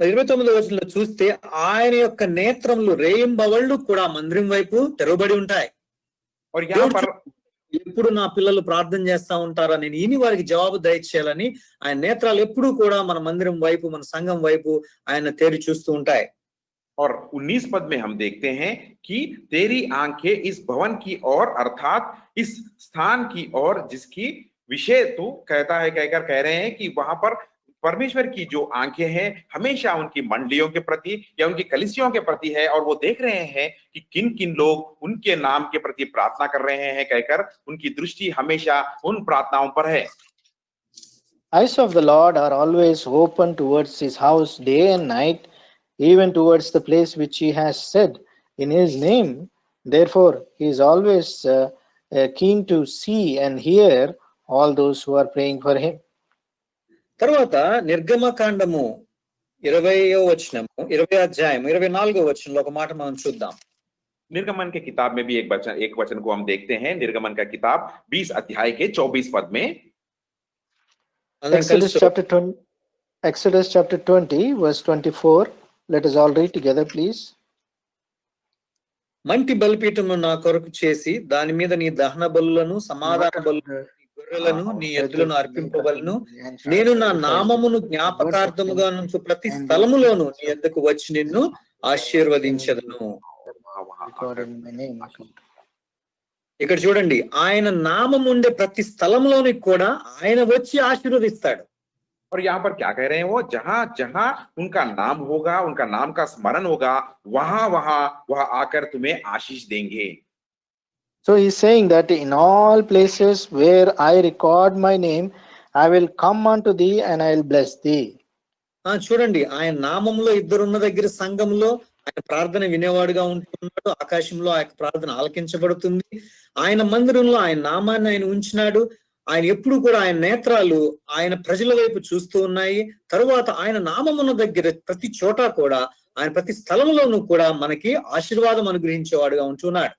29వ వచనంలో చూస్తే ఆయన యొక్క నేత్రములు రేయింబవళ్ళు కూడా మందిరం వైపు తెరవబడి ఉంటాయి. और यहाँ पर ఎప్పుడు నా పిల్లలు ప్రార్థన చేస్తా ఉంటారా, నేను ఈని వారికి జవాబు దయచేయాలని ఆయన నేత్రాలు ఎప్పుడు కూడా మన మందిరం వైపు, మన సంఘం వైపు ఆయన తేరి చూస్తూ ఉంటాయి. और 19 पद में हम देखते हैं कि तेरी आंखें इस भवन की ओर, अर्थात इस स्थान की ओर जिसकी विषय तू कहता है, कहकर कह रहे हैं कि वहां पर परमेश्वर की जो आंखें हैं हमेशा उनकी मंडलियों के प्रति या उनकी कलीसियों के प्रति है, और वो देख रहे हैं कि किन किन लोग उनके नाम के प्रति प्रार्थना कर रहे हैं, कहकर उनकी दृष्टि हमेशा उन प्रार्थनाओं पर है। Eyes of the Lord are always open towards His house day and night, even towards the place which He has said in His name. Therefore, He is always keen to see and hear all those who are praying for Him. తర్వాత నిర్గమకాండము 20వ వచనము, 20 అధ్యాయం 24వ వచనంలో ఒక మాట మనం చూద్దాం. निर्गमन के किताब में भी एक वचन को हम देखते हैं। निर्गमन का किताब 20 अध्याय के 24 पद में, Exodus chapter 20 verse 24. Let us all read together, please. మంటి బలిపీఠమును నా కొరకు చేసి దాని మీద నీ దహన బలులను, సమాధాన బలులను, గొర్రెలను, నీ ఎద్దులను అర్పింపవలను. నేను నా నామమును జ్ఞాపకార్థముగా నుంచి ప్రతి స్థలములోను నీ యొద్దకు వచ్చి నిన్ను ఆశీర్వదించదను. ఇక్కడ చూడండి, ఆయన నామం ఉండే ప్రతి స్థలంలోని కూడా ఆయన వచ్చి ఆశీర్వదిస్తాడు. और यहाँ पर क्या कह रहे हैं वो, जहां जहां उनका नाम होगा, उनका नाम का स्मरण होगा, वहां वहां वह आकर तुम्हें आशीष देंगे। So He's saying that in all places where I record my name, I will come unto thee and I will bless thee. చూడండి, ఆయన నామంలో ఇద్దరున్న దగ్గర సంఘంలో ఆయన ప్రార్థన వినేవాడుగా ఉంటున్నాడు. ఆకాశంలో ఆయన ప్రార్థన ఆలకించబడుతుంది. ఆయన మందిరంలో ఆయన నామాన్ని ఆయన ఉంచినాడు. ఆయన ఎప్పుడు కూడా ఆయన నేత్రాలు ఆయన ప్రజల వైపు చూస్తూ ఉన్నాయి. తరువాత ఆయన నామమున్న దగ్గర ప్రతి చోట కూడా, ఆయన ప్రతి స్థలంలోనూ కూడా మనకి ఆశీర్వాదం అనుగ్రహించేవాడుగా ఉంటున్నాడు.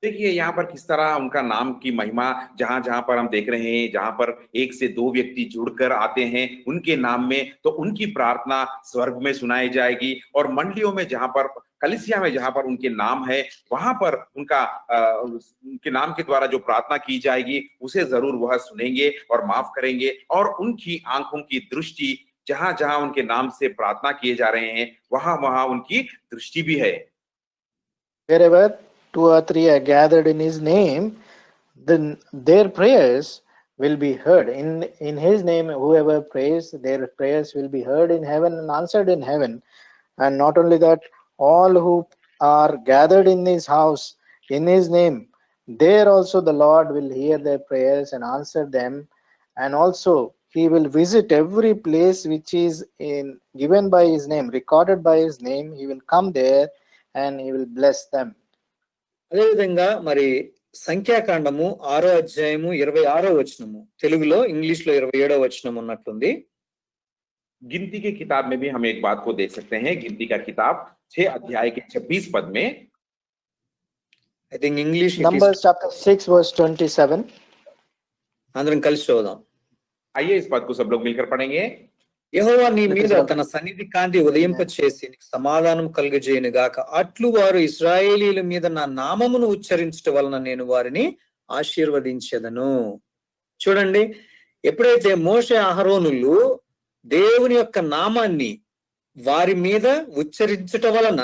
देखिए यहाँ पर किस तरह उनका नाम की महिमा, जहां जहां पर हम देख रहे हैं, जहां पर 1 से 2 व्यक्ति जुड़कर आते हैं उनके नाम में, तो उनकी प्रार्थना स्वर्ग में सुनाई जाएगी। और मंडलियों में, जहां पर कलीसिया में, जहां पर उनके नाम है, वहां पर उनके नाम के द्वारा जो प्रार्थना की जाएगी उसे जरूर वह सुनेंगे और माफ करेंगे। और उनकी आंखों की दृष्टि जहां जहां उनके नाम से प्रार्थना किए जा रहे हैं वहां वहां उनकी दृष्टि भी है। Wherever 2 or 3 are gathered in His name, then their prayers will be heard. In His name, whoever prays, their prayers will be heard in heaven and answered in heaven. And not only that, all who are gathered in His house in His name, there also the Lord will hear their prayers and answer them. And also He will visit every place which is given by His name, recorded by His name. He will come there and He will bless them. అదేవిధంగా మరి సంఖ్యాకాండము 6వ అధ్యాయము 26వ వచనము, తెలుగులో, English లో 27వ వచనం ఉన్నట్లుంది. गिनती की किताब में भी हम एक बात को देख सकते हैं। गिनती का किताब 6 अध्याय के 26 पद में, I think English, Numbers chapter 6 verse 27. అందరం కలిసి చదువుదాం. आइए इस पद को सब लोग मिलकर पढ़ेंगे। యెహోవా నీ మీద తన సన్నిధి కాంతి ఉదయింప చేసి నీకు సమాధానం కలుగజేయును గాక. అట్లు వారు ఇశ్రాయేలీల మీద నా నామమును ఉచ్చరించడం వలన నేను వారిని ఆశీర్వదించెదను. చూడండి, ఎప్పుడైతే మోషే అహరోనులు దేవుని యొక్క నామాన్ని వారి మీద ఉచ్చరించటం వలన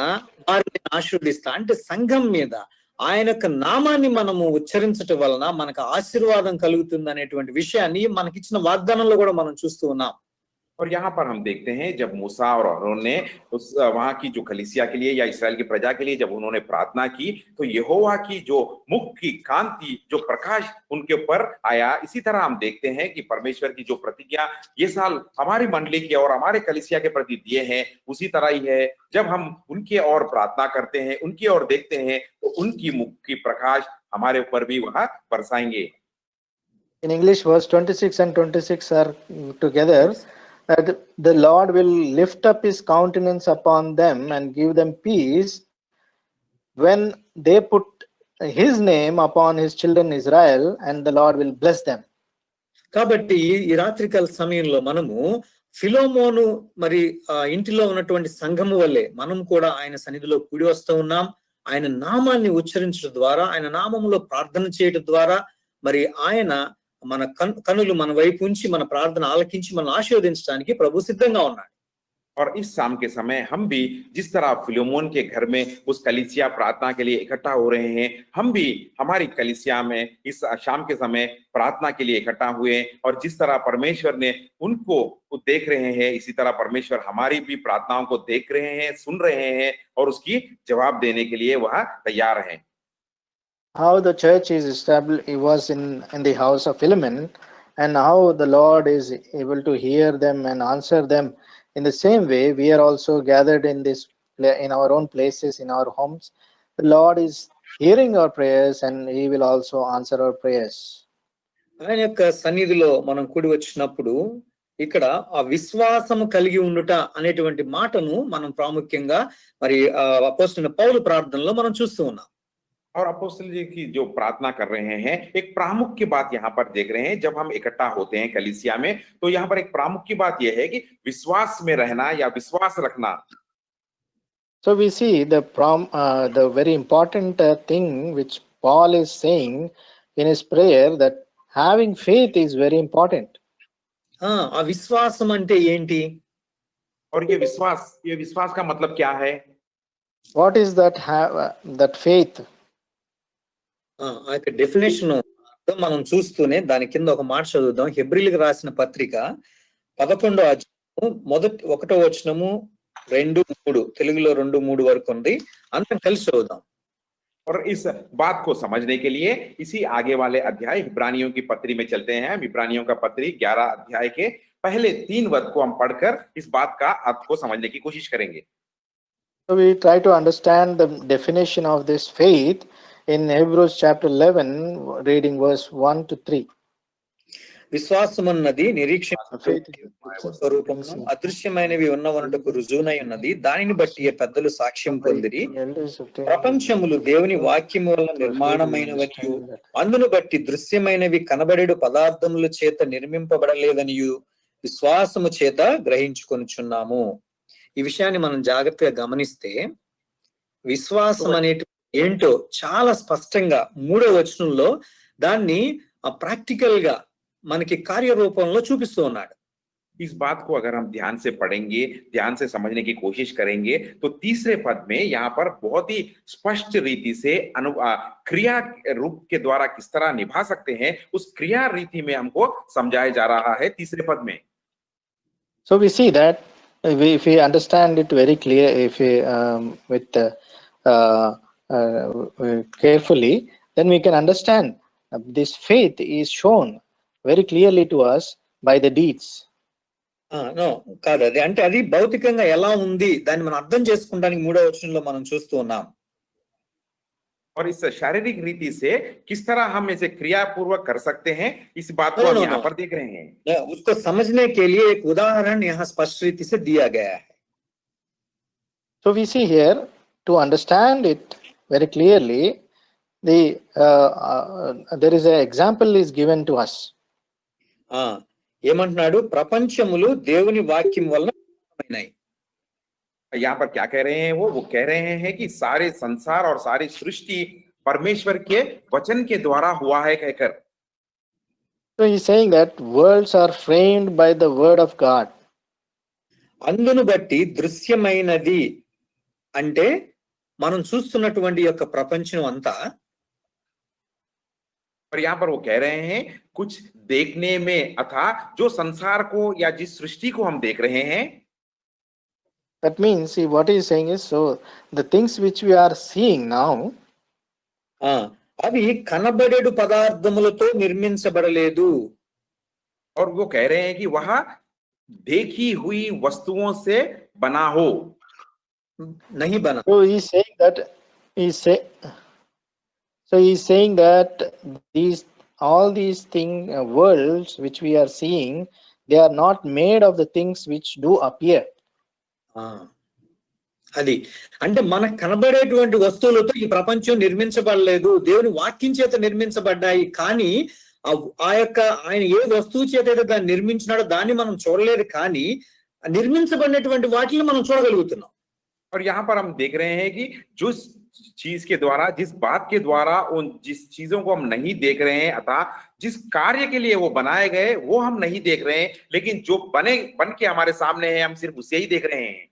వారిని ఆశీర్వదిస్తా, అంటే సంఘం మీద ఆయన యొక్క నామాన్ని మనము ఉచ్చరించటం వలన మనకు ఆశీర్వాదం కలుగుతుంది అనేటువంటి విషయాన్ని మనకిచ్చిన వాగ్దానంలో కూడా మనం చూస్తూ ఉన్నాం. और यहाँ पर हम देखते हैं जब मूसा और हारून ने उस वहां की जो कलीसिया के लिए या इस्राएल की प्रजा के लिए जब उन्होंने प्रार्थना की, तो यहोवा की जो मुख की कांति, जो प्रकाश उनके ऊपर आया। इसी तरह हम देखते हैं कि परमेश्वर की जो प्रतिज्ञा ये साल हमारी मंडली की और हमारे कलीसिया के प्रति दिए हैं, उसी तरह ही है। जब हम उनके और प्रार्थना करते हैं, उनकी ओर देखते हैं, तो उनकी मुख की प्रकाश हमारे ऊपर भी वह बरसाएंगे। In English, verse 26 and 26 are together. That the Lord will lift up his countenance upon them and give them peace when they put his name upon his children Israel, and the Lord will bless them. కాబట్టి ఈ రాత్రికాల సమయంలో మనము ఫిలోమోను మరి ఇంటిలో ఉన్నటువంటి సంఘము వల్లే మనం కూడా ఆయన సన్నిధిలో కూడి వస్తూ ఉన్నాం. ఆయన నామాన్ని ఉచ్చరించడం ద్వారా, ఆయన నామములో ప్రార్థన చేయడం ద్వారా మరి ఆయన మన కనులు మన వైపు ఉంచి మన ప్రార్థన ఆలకించి మనం ఆశీర్వదించడానికి ప్రభు సిద్ధంగా ఉన్నాడు. और इस शाम के समय हम भी जिस तरह फिलोमोन के घर में उस कलीसिया प्रार्थना के लिए इकट्ठा हो रहे हैं, हम भी हमारी कलीसिया में इस शाम के समय प्रार्थना के लिए इकट्ठा हुए, और जिस तरह परमेश्वर ने उनको देख रहे हैं, इसी तरह परमेश्वर हमारी भी प्रार्थनाओं को देख रहे हैं, सुन रहे हैं और उसकी जवाब देने के लिए वह तैयार हैं। How the church is established, it was in the house of Philemon, and how the Lord is able to hear them and answer them. In the same way, we are also gathered in our own places, in our homes. The Lord is hearing our prayers, and he will also answer our prayers. ఆయన యొక్క సన్నిధిలో మనం కూడి వచ్చినప్పుడు ఇక్కడ ఆ విశ్వాసము కలిగి ఉండుట అనేటువంటి మాటను మనం ప్రాముఖ్యంగా మరి అపోస్తలుడైన పౌలు ప్రార్థనలో మనం చూస్తూ ఉన్నాం. और अपोस्तल जी की जो प्रार्थना कर रहे हैं, एक प्रामुख्य बात यहाँ पर देख रहे हैं। जब हम इकट्ठा होते हैं कलीसिया में, तो यहाँ पर एक प्रामुख्य बात यह है कि विश्वास में रहना या विश्वास रखना। So we see the very important thing which Paul is saying in his prayer, that having faith is very important. ఆ విశ్వాసం అంటే ఏంటి? और ये विश्वास का मतलब क्या है? What is that faith? ఆ యొక్క డెఫినేషన్ మనం చూస్తూనే దాని కింద ఒక మాట చదువుదాం. హెబ్రీలకు రాసిన పత్రిక 11వ అధ్యాయము 1వ వచనము 2-3, తెలుగులో 2-3 వరకు ఉంది. అందరం కలిసి చదువుదాం. और इस बात को समझने के लिए इसी आगे वाले अध्याय इब्रानियों की पत्री में चलते हैं। इब्रानियों का पत्री 11 अध्याय के पहले 3 पद को हम पढ़कर इस बात का अर्थ को समझने की कोशिश करेंगे। So we try to understand the definition of this faith in Hebrews chapter 11, reading verse 1-3. విశ్వాసమున్నది నిరీక్షణ స్వరూపమును అదృశ్యమైనవి ఉన్నవనుటకు రుజువునై ఉన్నది, దానిని బట్టి పెద్దలు సాక్ష్యం పొందిరి. ప్రపంచములు దేవుని వాక్యము వలన నిర్మాణమైనవనియు, అందును బట్టి దృశ్యమైనవి కనబడేడు పదార్థముల చేత నిర్మింపబడలేదనియు విశ్వాసము చేత గ్రహించుకొనుచున్నాము. ఈ విషయాన్ని మనం జాగ్రత్తగా గమనిస్తే విశ్వాసం అనేటి ఏంటో చాలా స్పష్టంగా 3వ వచనంలో దాన్ని ప్రాక్టికల్ గా మనకి కార్యరూపంలో చూపిస్తూ ఉన్నాడు. इस बात को अगर हम ध्यान से पढ़ेंगे, ध्यान से समझने की कोशिश करेंगे, तो तीसरे पद में यहाँ पर बहुत ही स्पष्ट रीति से क्रिया रूप के द्वारा किस तरह निभा सकते हैं, उस क्रिया रीति में हमको समझाया जा रहा है तीसरे पद में। So we see that if we understand it very clear, if we carefully, then we can understand this faith is shown very clearly to us by the deeds. కాదు, అది అంటే అది భౌతికంగా ఎలా ఉంది దాన్ని మనం అర్థం చేసుకోవడానికి 3వ వచనంలో మనం చూస్తూ ఉన్నాం. और इस शारीरिक रीति से किस तरह हम इसे क्रिया पूर्वक कर सकते हैं, इस बात को हम यहाँ पर देख रहे हैं। उसको समझने के लिए एक उदाहरण यहाँ स्पष्ट रीति से दिया गया है. So we see here, to understand it very clearly, there is an example is given to us. ఏమంటున్నాడు? ప్రపంచములు దేవుని వాక్యం వలన ఉన్నాయి. यहाँ पर क्या कह रहे हैं? वो कह रहे हैं कि सारे संसार और सारी सृष्टि परमेश्वर के वचन के द्वारा हुआ है कहकर. So he's saying that worlds are framed by the word of God. అందును బట్టి దృశ్యమైనది అంటే మనం చూస్తున్నటువంటి యొక్క ప్రపంచం అంతా और यहाँ पर वो कह रहे हैं कुछ देखने में अर्थात जो संसार को या जिस सृष्टि को हम देख रहे हैं, That means, see, what he is saying is, so the things which we are seeing now, అవి కనబడేడు పదార్థములతో నిర్మించబడలేదు. और वो कह रहे हैं कि वह देखी हुई वस्तुओं से बना हो. नहीं बना. So he's saying that he's saying that all these worlds which we are seeing, they are not made of the things which do appear. అది అంటే మనకు కనబడేటువంటి వస్తువులతో ఈ ప్రపంచం నిర్మించబడలేదు, దేవుని వాక్యం చేత నిర్మించబడ్డాయి. కానీ ఆ యొక్క ఆయన ఏ వస్తువు చేత అయితే దాన్ని నిర్మించినాడో దాన్ని మనం చూడలేదు, కానీ నిర్మించబడినటువంటి వాటిని మనం చూడగలుగుతున్నాం. और यहाँ पर हम देख रहे हैं कि जिस चीज के द्वारा, जिस बात के द्वारा, उन जिस चीजों को हम नहीं देख रहे हैं, अतः जिस कार्य के लिए वो बनाए गए वो हम नहीं देख रहे हैं, लेकिन जो बन के हमारे सामने है हम सिर्फ उसे ही देख रहे हैं.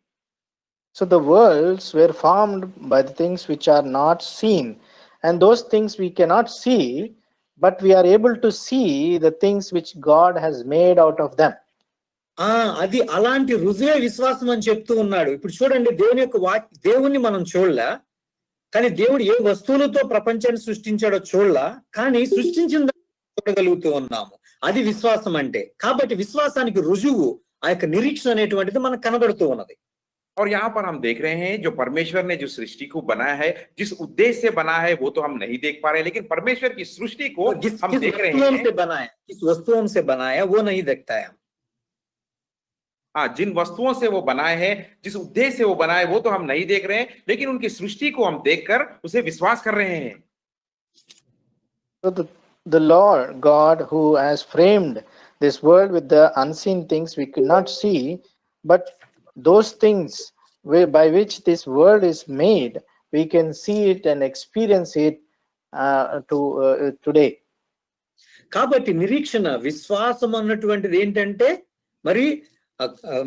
So the worlds were formed by the things which are not seen, and those things we cannot see, but we are able to see the things which God has made out of them. అది అలాంటి రుజువే విశ్వాసం అని చెప్తూ ఉన్నాడు. ఇప్పుడు చూడండి, దేవుని యొక్క దేవుణ్ణి మనం చూడలా, కానీ దేవుడు ఏ వస్తువులతో ప్రపంచాన్ని సృష్టించాడో చూడలా, కానీ సృష్టించిన చూడగలుగుతూ ఉన్నాము. అది విశ్వాసం అంటే. కాబట్టి విశ్వాసానికి రుజువు ఆ యొక్క నిరీక్షణ అనేటువంటిది మనకు కనబడుతూ ఉన్నది. और यहाँ पर हम देख रहे हैं जो परमेश्वर ने जो सृष्टि को बनाया है, जिस उद्देश्य से बनाया है वो तो हम नहीं देख पा रहे, लेकिन परमेश्वर की सृष्टि को हम देख रहे हैं. किस वस्तुओं से बनाया वो नहीं देखता है. हाँ, जिन वस्तुओं से वो बनाए हैं, जिस उद्देश्य से वो बनाए वो तो हम नहीं देख रहे हैं, लेकिन उनकी सृष्टि को हम देखकर उसे विश्वास कर रहे हैं. So the Lord God who has framed this world with the unseen things we could not see, but those things by which this world is made, we can see it and experience it today. కాబట్టి నిరీక్షణ, విశ్వాసం అన్నటువంటిది ఏంటంటే, మరి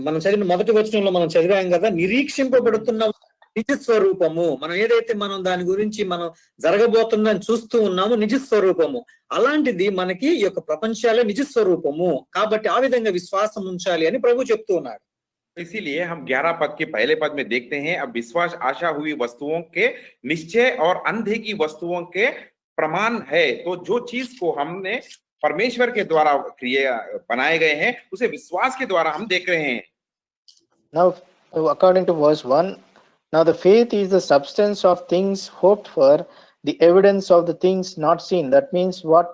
మనం చదివిన మొదటి వచనంలో మనం చదివాం కదా, నిరీక్షింపబడుతున్న నిజ స్వరూపము. మనం ఏదైతే మనం దాని గురించి మనం జరగబోతుందని చూస్తూ ఉన్నాము, నిజ స్వరూపము. అలాంటిది మనకి ఈ యొక్క ప్రపంచాలే నిజ స్వరూపము. కాబట్టి ఆ విధంగా విశ్వాసం ఉంచాలి అని ప్రభు చెప్తూ ఉన్నాడు. इसीलिए हम 11 पद के पहले पद में देखते हैं, अब विश्वास आशा हुई वस्तुओं के निश्चय और अनदेखी वस्तुओं के प्रमाण है. तो जो चीज को हमने परमेश्वर के द्वारा बनाए गए हैं, उसे विश्वास के द्वारा हम देख रहे हैं. Now, according to verse 1, now the faith is the substance of things hoped for, the evidence of the things not seen. That means what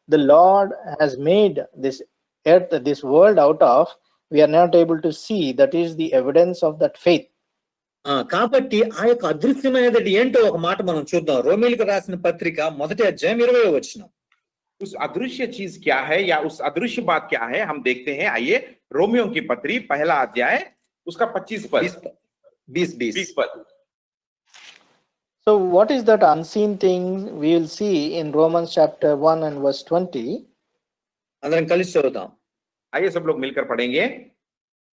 the Lord has made this earth, this world out of, we are not able to see. That is the evidence of that faith. కాబట్టి ఆ యొక్క అదృశ్యమైనది ఏంటో ఒక మాట మనం చూద్దాం. రోమీయులకు రాసిన పత్రిక 1వ అధ్యాయం 20వ వచనం. उस अदृश्य चीज क्या है या उस अदृश्य बात क्या है हम देखते हैं. आइए, रोमियो की पत्री 1 अध्याय उसका 25 पद 20 पद. So what is that unseen thing we will see in Romans chapter 1 and verse 20? అందరం కలిసి చదువుతాం. आइए सब लोग मिलकर पढ़ेंगे.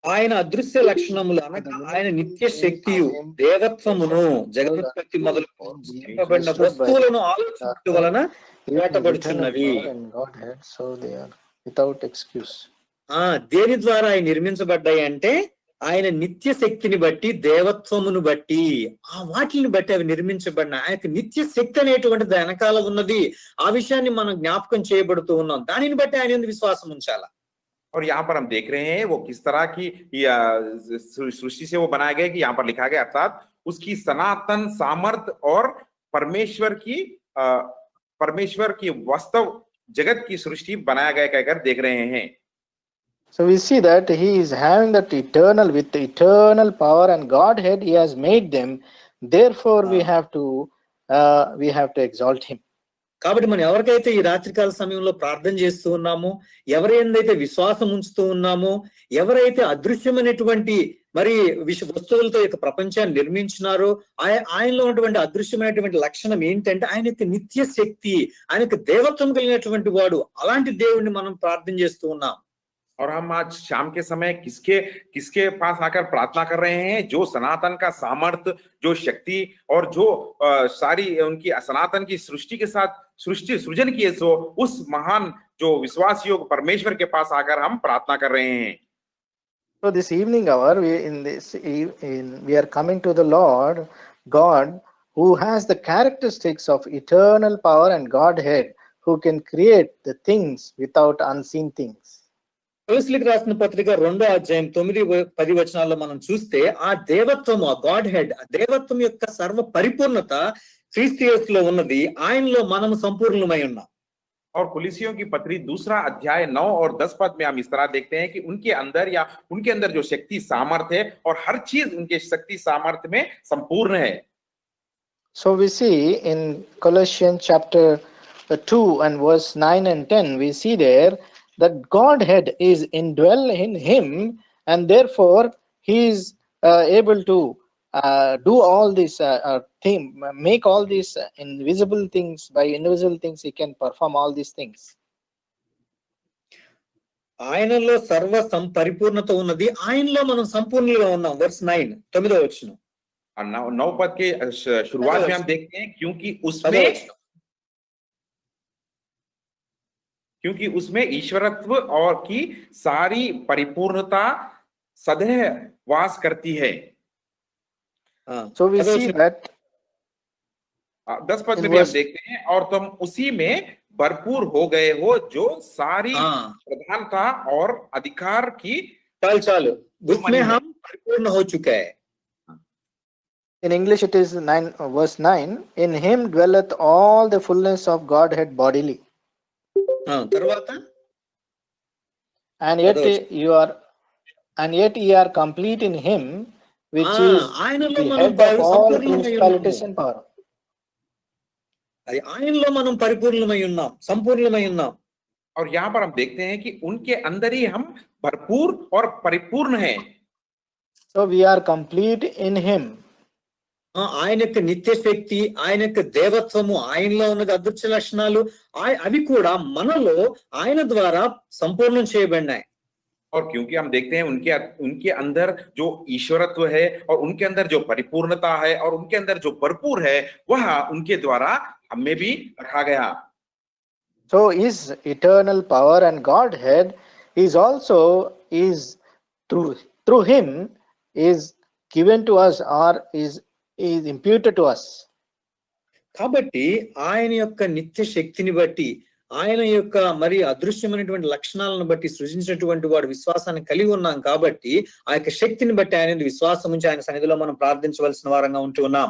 ఆయన అదృశ్య లక్షణములు అనగా ఆయన నిత్య శక్తియు దేవత్వమును జగదుత్పత్తి మొదలు సృష్టింపబడిన వస్తువులను ఆలోచించడం వలన వేటబడుచున్నవి. So they are without excuse. దేని ద్వారా ఆయన నిర్మించబడ్డాయి అంటే ఆయన నిత్య శక్తిని బట్టి, దేవత్వమును బట్టి, ఆ వాటిని బట్టి అవి నిర్మించబడిన ఆ యొక్క నిత్య శక్తి అనేటువంటిది వెనకాల ఉన్నది. ఆ విషయాన్ని మనం జ్ఞాపకం చేయబడుతూ ఉన్నాం. దానిని బట్టి ఆయన విశ్వాసం ఉంచాలా. और यहाँ पर हम देख रहे हैं वो किस तरह की सृष्टि से वो बनाया गया कि यहाँ पर लिखा गया, अर्थात उसकी सनातन सामर्थ और परमेश्वर की वास्तव जगत की सृष्टि बनाया गया कहकर देख रहे हैं. So we see that he is having that eternal, with the eternal power and Godhead, he has made them. Therefore we have to exalt him. కాబట్టి మనం ఎవరికైతే ఈ రాత్రికాల సమయంలో ప్రార్థన చేస్తూ ఉన్నామో, ఎవరైతే విశ్వాసం ఉంచుతూ ఉన్నామో, ఎవరైతే అదృశ్యమైనటువంటి మరి వస్తువులతో యొక్క ప్రపంచాన్ని నిర్మించినారో, ఆయనలో ఉన్నటువంటి అదృశ్యమైనటువంటి లక్షణం ఏంటంటే ఆయన యొక్క నిత్య శక్తి, ఆయన యొక్క దేవత్వం కలిగినటువంటి వాడు. అలాంటి దేవుడిని మనం ప్రార్థన చేస్తూ ఉన్నాం. और हम आज शाम के समय किसके किसके पास आकर प्रार्थना कर रहे हैं? जो सनातन का सामर्थ्य, जो शक्ति और जो सारी उनकी सनातन की सृष्टि के साथ सृष्टि सृजन किए, सो उस महान जो विश्वास योग परमेश्वर के पास आकर हम प्रार्थना कर रहे हैं। So this evening hour, we are coming to the Lord God, who has the characteristics of eternal power and Godhead, who can create the things without unseen things. కొలస్సీలకు రాసిన పత్రిక 2వ అధ్యాయం 9-10 వచనాల్లో మనం చూస్తే ఆ దేవత్వము, ఆ గాడ్ హెడ్, ఆ దేవత్వం యొక్క సర్వ పరిపూర్ణత క్రీస్తు యేసులో ఉన్నది. ఆయనలో మనము సంపూర్ణమై ఉన్నాం. और कुलिसियों की पत्री 2 अध्याय 9 और 10 पद में हम इस तरह देखते हैं कि उनके अंदर जो शक्ति सामर्थ्य है और हर चीज उनके शक्ति सामर्थ्य में संपूर्ण है. So we see in Colossians chapter 2 and verse 9 and 10, we see there that Godhead is indwell in him, and therefore he is able to do all this thing, make all these invisible things. By invisible things he can perform all these things. ఆయనలో సర్వ పరిపూర్ణత ఉన్నది. ఆయనలో మనం సంపూర్ణంగా ఉన్నాం. Verse 9 9వ వచనం. 9 पद के शुरुआत में हम देखते हैं क्योंकि उसमें ईश्वरत्व और की सारी परिपूर्णता सदैव वास करती है. So we see that 10 पद में भी हम देखते हैं, और तुम उसी में भरपूर हो गए हो जो सारी प्रधानता और अधिकार की. चाल उसमें हम परिपूर्ण हो चुके हैं. In English it is verse 9, in him dwelleth all the fullness of Godhead bodily. తర్వాత and yet ye are complete in him, which is ఆయనలో the మనం head of all principalities సంపూర్ణమై and power. అది ఆయనలో మనం పరిపూర్ణమై ఉన్నాం, సంపూర్ణమై ఉన్నాం. और यहाँ पर हम देखते हैं कि उनके अंदर ही हम भरपूर और परिपूर्ण हैं. So we are complete in him. ఆయన యొక్క నిత్య శక్తి, ఆయన యొక్క దేవత్వము, ఆయనలో ఉన్నది అదృశ్య లక్షణాలు, అవి కూడా మనలో ఆయన ద్వారా సంపూర్ణం చేయబడినాయి. और क्योंकि हम देखते हैं उनके अंदर जो ईश्वरत्व है और उनके अंदर जो परिपूर्णता है और उनके अंदर जो भरपूर है, वह उनके द्वारा हमें भी रखा गया. So his eternal power and Godhead is also through him is given to us, or is imputed to us. కాబట్టి ఆయన యొక్క నిత్య శక్తిని బట్టి, ఆయన యొక్క మరి అదృశ్యమైనటువంటి లక్షణాలను బట్టి సృజించినటువంటి వాడు విశ్వాసాన్ని కలిగి ఉన్నాం. కాబట్టి ఆ యొక్క శక్తిని బట్టి ఆయన విశ్వాసం ఉంచి ఆయన సన్నిధిలో మనం ప్రార్థించవలసిన వారంగా ఉంటూ ఉన్నాం.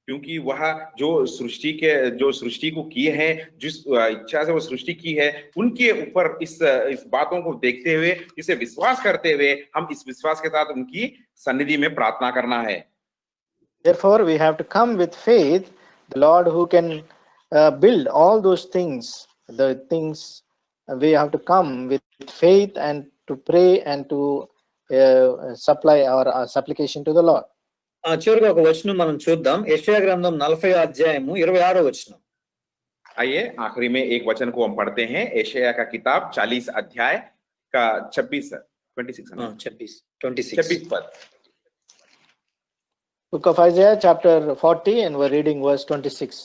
क्योंकि वह जो सृष्टि को किए हैं, जिस इच्छा से वो सृष्टि की है, उनके ऊपर इस बातों को देखते हुए, इसे विश्वास करते हुए हम इस विश्वास के साथ उनकी सन्निधि में प्रार्थना करना है. Therefore we have to come with faith, the Lord who can build all those things. The things we have to come with faith and to pray and to supply our supplication to the Lord. చివరిగా ఒక వచనం మనం చూద్దాం. యెషయా గ్రంథం 40వ అధ్యాయము 26వ వచనం. आइए आखिरी में एक वचन को हम पढ़ते हैं. यशायाह का किताब 40 अध्याय का 26 पद. Book of Isaiah chapter 40 and we're reading verse 26.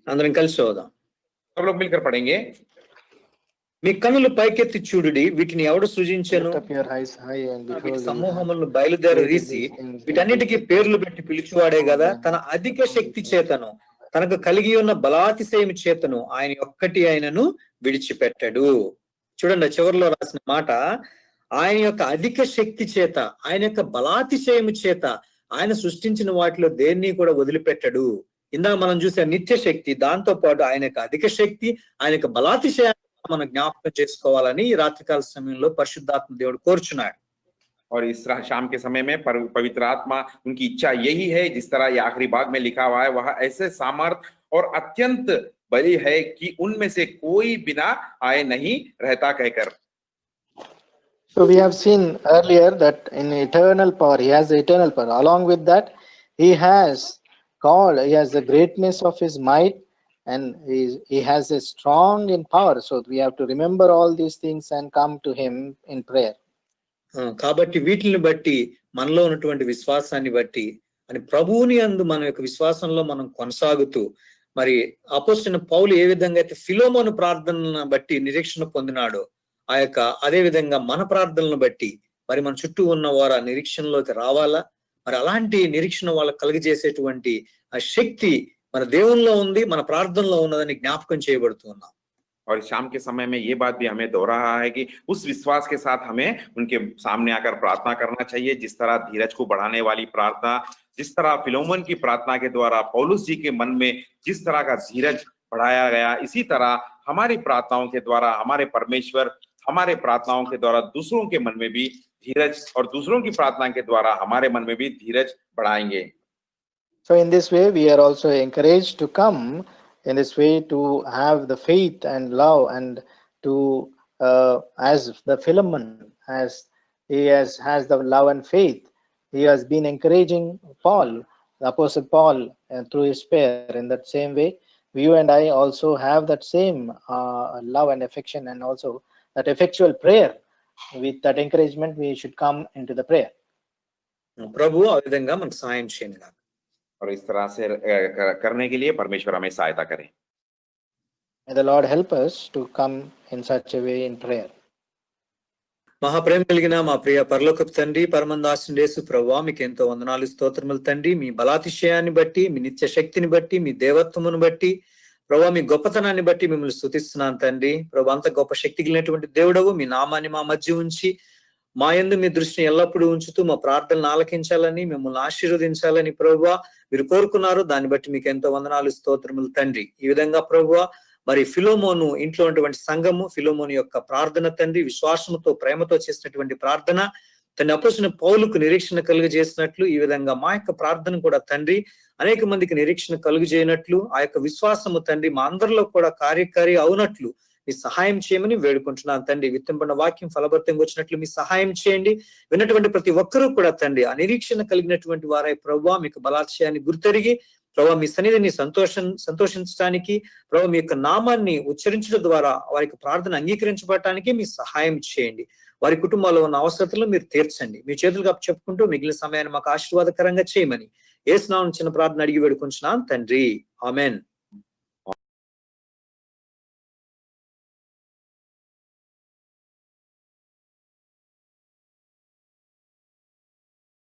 అందరం కలిసి చదువుదాం. सब लोग मिलकर पढ़ेंगे. మీ కన్నులు పైకెత్తి చూడుడి, వీటిని ఎవడు సృజించెను? Lift up your eyes high and behold సమూహములను బయలుదేరదీసి వీటన్నిటికీ పేర్లు పెట్టి పిలిచివాడే కదా. తన అధిక శక్తి చేతను, తనకు కలిగి ఉన్న బలాతిశయము చేతను ఆయన ఒక్కటి ఆయనను విడిచిపెట్టడు. చూడండి చివరిలో రాసిన మాట, ఆయన యొక్క అధిక శక్తి చేత, ఆయన యొక్క బలాతిశయము చేత ఆయన సృష్టించిన వాటిలో దేన్ని కూడా వదిలిపెట్టడు. ఇందాక మనం చూసే నిత్య శక్తి, దాంతో పాటు ఆయన యొక్క అధిక శక్తి, ఆయన యొక్క బలాతిశయాన్ని మనం జ్ఞాపకం చేసుకోవాలని ఈ రాత్రికాల సమయంలో పరిశుద్ధాత్మ దేవుడు కోరుచున్నాడు. और इस शाम के समय में पवित्र आत्मा उनकी इच्छा यही है, जिस तरह ये आखिरी भाग में लिखा हुआ है, वह ऐसे सामर्थ और अत्यंत बड़ी है कि उनमें से कोई बिना आए नहीं रहता कहकर. So we have seen earlier that in eternal power, he has the eternal power. Along with that, he has the greatness of his might, and he has a strong in power. So we have to remember all these things and come to him in prayer. కాబట్టి వీటిని బట్టి మనలో ఉన్నటువంటి విశ్వాసాన్ని బట్టి అని ప్రభువుని అందు మన యొక్క విశ్వాసంలో మనం కొనసాగుతూ మరి అపోస్తలుడైన పౌలు ఏ విధంగా అయితే ఫిలోమోను ప్రార్థనలను బట్టి నిరీక్షణ పొందినాడో ఆ యొక్క అదే విధంగా మన ప్రార్థనలను బట్టి మరి మన చుట్టూ ఉన్న వారు ఆ నిరీక్షణలోకి రావాలా, మరి అలాంటి నిరీక్షణ వాళ్ళకి కలిగజేసేటువంటి ఆ శక్తి మన దేవునిలో ఉంది, మన ప్రార్థనలో ఉన్నదని జ్ఞాపకం చేయబడుతూ ఉన్నాం. और शाम के समय में ये बात भी हमें दोहरा है कि उस विश्वास के साथ हमें उनके सामने आकर प्रार्थना करना चाहिए, जिस तरह धीरज को बढ़ाने वाली प्रार्थना, जिस तरह फिलोमन की प्रार्थना के द्वारा पौलुस जी के मन में जिस तरह का धीरज बढ़ाया गया, इसी तरह हमारी प्रार्थनाओं के द्वारा हमारे परमेश्वर हमारे प्रार्थनाओं के द्वारा दूसरों के मन में भी धीरज और दूसरों की प्रार्थना के द्वारा हमारे मन में भी धीरज बढ़ाएंगे. So in this way we are also encouraged to come in this way to have the faith and love, and to as the Philemon, as he has the love and faith, he has been encouraging Paul, the Apostle Paul, through his prayer. In that same way, you and I also have that same love and affection, and also that effectual prayer. With that encouragement we should come into the prayer. ప్రభు ఆ విధంగా మనకు సహాయం చేయను. और इस तरह से करने के लिए परमेश्वर हमें सहायता करे. May the Lord help us to come in such a way in prayer. మహాప్రేమ కలిగిన మా ప్రియ పరలోకపు తండ్రి, పరమందాసుని యేసు ప్రభువా, మీకు ఎంతో వందనాలు స్తోత్రములు తండ్రి. మీ బలాతిశయాన్ని బట్టి, మీ నిత్య శక్తిని బట్టి, మీ దేవత్వమును బట్టి ప్రభువా, మీ గొప్పతనాన్ని బట్టి మిమ్మల్ని స్తుతిస్తున్నాను తండ్రి. ప్రభు, అంత గొప్ప శక్తి కలిగినటువంటి దేవుడవు, మీ నామాన్ని మా మధ్య ఉంచి మా యందు మీ దృష్టిని ఎల్లప్పుడూ ఉంచుతూ మా ప్రార్థనలు ఆలకించాలని, మిమ్మల్ని ఆశీర్వదించాలని ప్రభువా మీరు కోరుకున్నారు. దాన్ని బట్టి మీకు ఎంతో వందనాలు స్తోత్రములు తండ్రి. ఈ విధంగా ప్రభువా మరి ఫిలోమోను ఇంట్లో ఉన్నటువంటి సంఘము, ఫిలోమోను యొక్క ప్రార్థన తండ్రి విశ్వాసముతో ప్రేమతో చేసినటువంటి ప్రార్థన తండ్రి అపోస్తలుడైన పౌలుకు నిరీక్షణ కలుగజేసినట్లు, ఈ విధంగా మా యొక్క ప్రార్థన కూడా తండ్రి అనేక మందికి నిరీక్షణ కలుగజేయనట్లు, ఆ యొక్క విశ్వాసము తండ్రి మా అందరిలో కూడా కార్యకారి అవునట్లు మీ సహాయం చేయమని వేడుకుంటున్నాను తండ్రి. విత్తంపడిన వాక్యం ఫలభరితంగా వచ్చినట్లు మీ సహాయం చేయండి. విన్నటువంటి ప్రతి ఒక్కరూ కూడా తండ్రి ఆ నిరీక్షణ కలిగినటువంటి వారై ప్రభువా మీకు బలాతిశయాన్ని గుర్తెరిగి ప్రభువా మీ సన్నిధిని సంతోషించడానికి, ప్రభువా మీ యొక్క నామాన్ని ఉచ్చరించడం ద్వారా వారికి ప్రార్థన అంగీకరించబడటానికి మీ సహాయం చేయండి. వారి కుటుంబాల్లో ఉన్న అవసరతలను మీరు తీర్చండి. మీ చేతులుగా చెప్పుకుంటూ మిగిలిన సమయాన్ని మాకు ఆశీర్వాదకరంగా చేయమని యేసు నామమున చిన్న ప్రార్థన అడిగి వేడుకుంటున్నాను తండ్రి. ఆమెన్.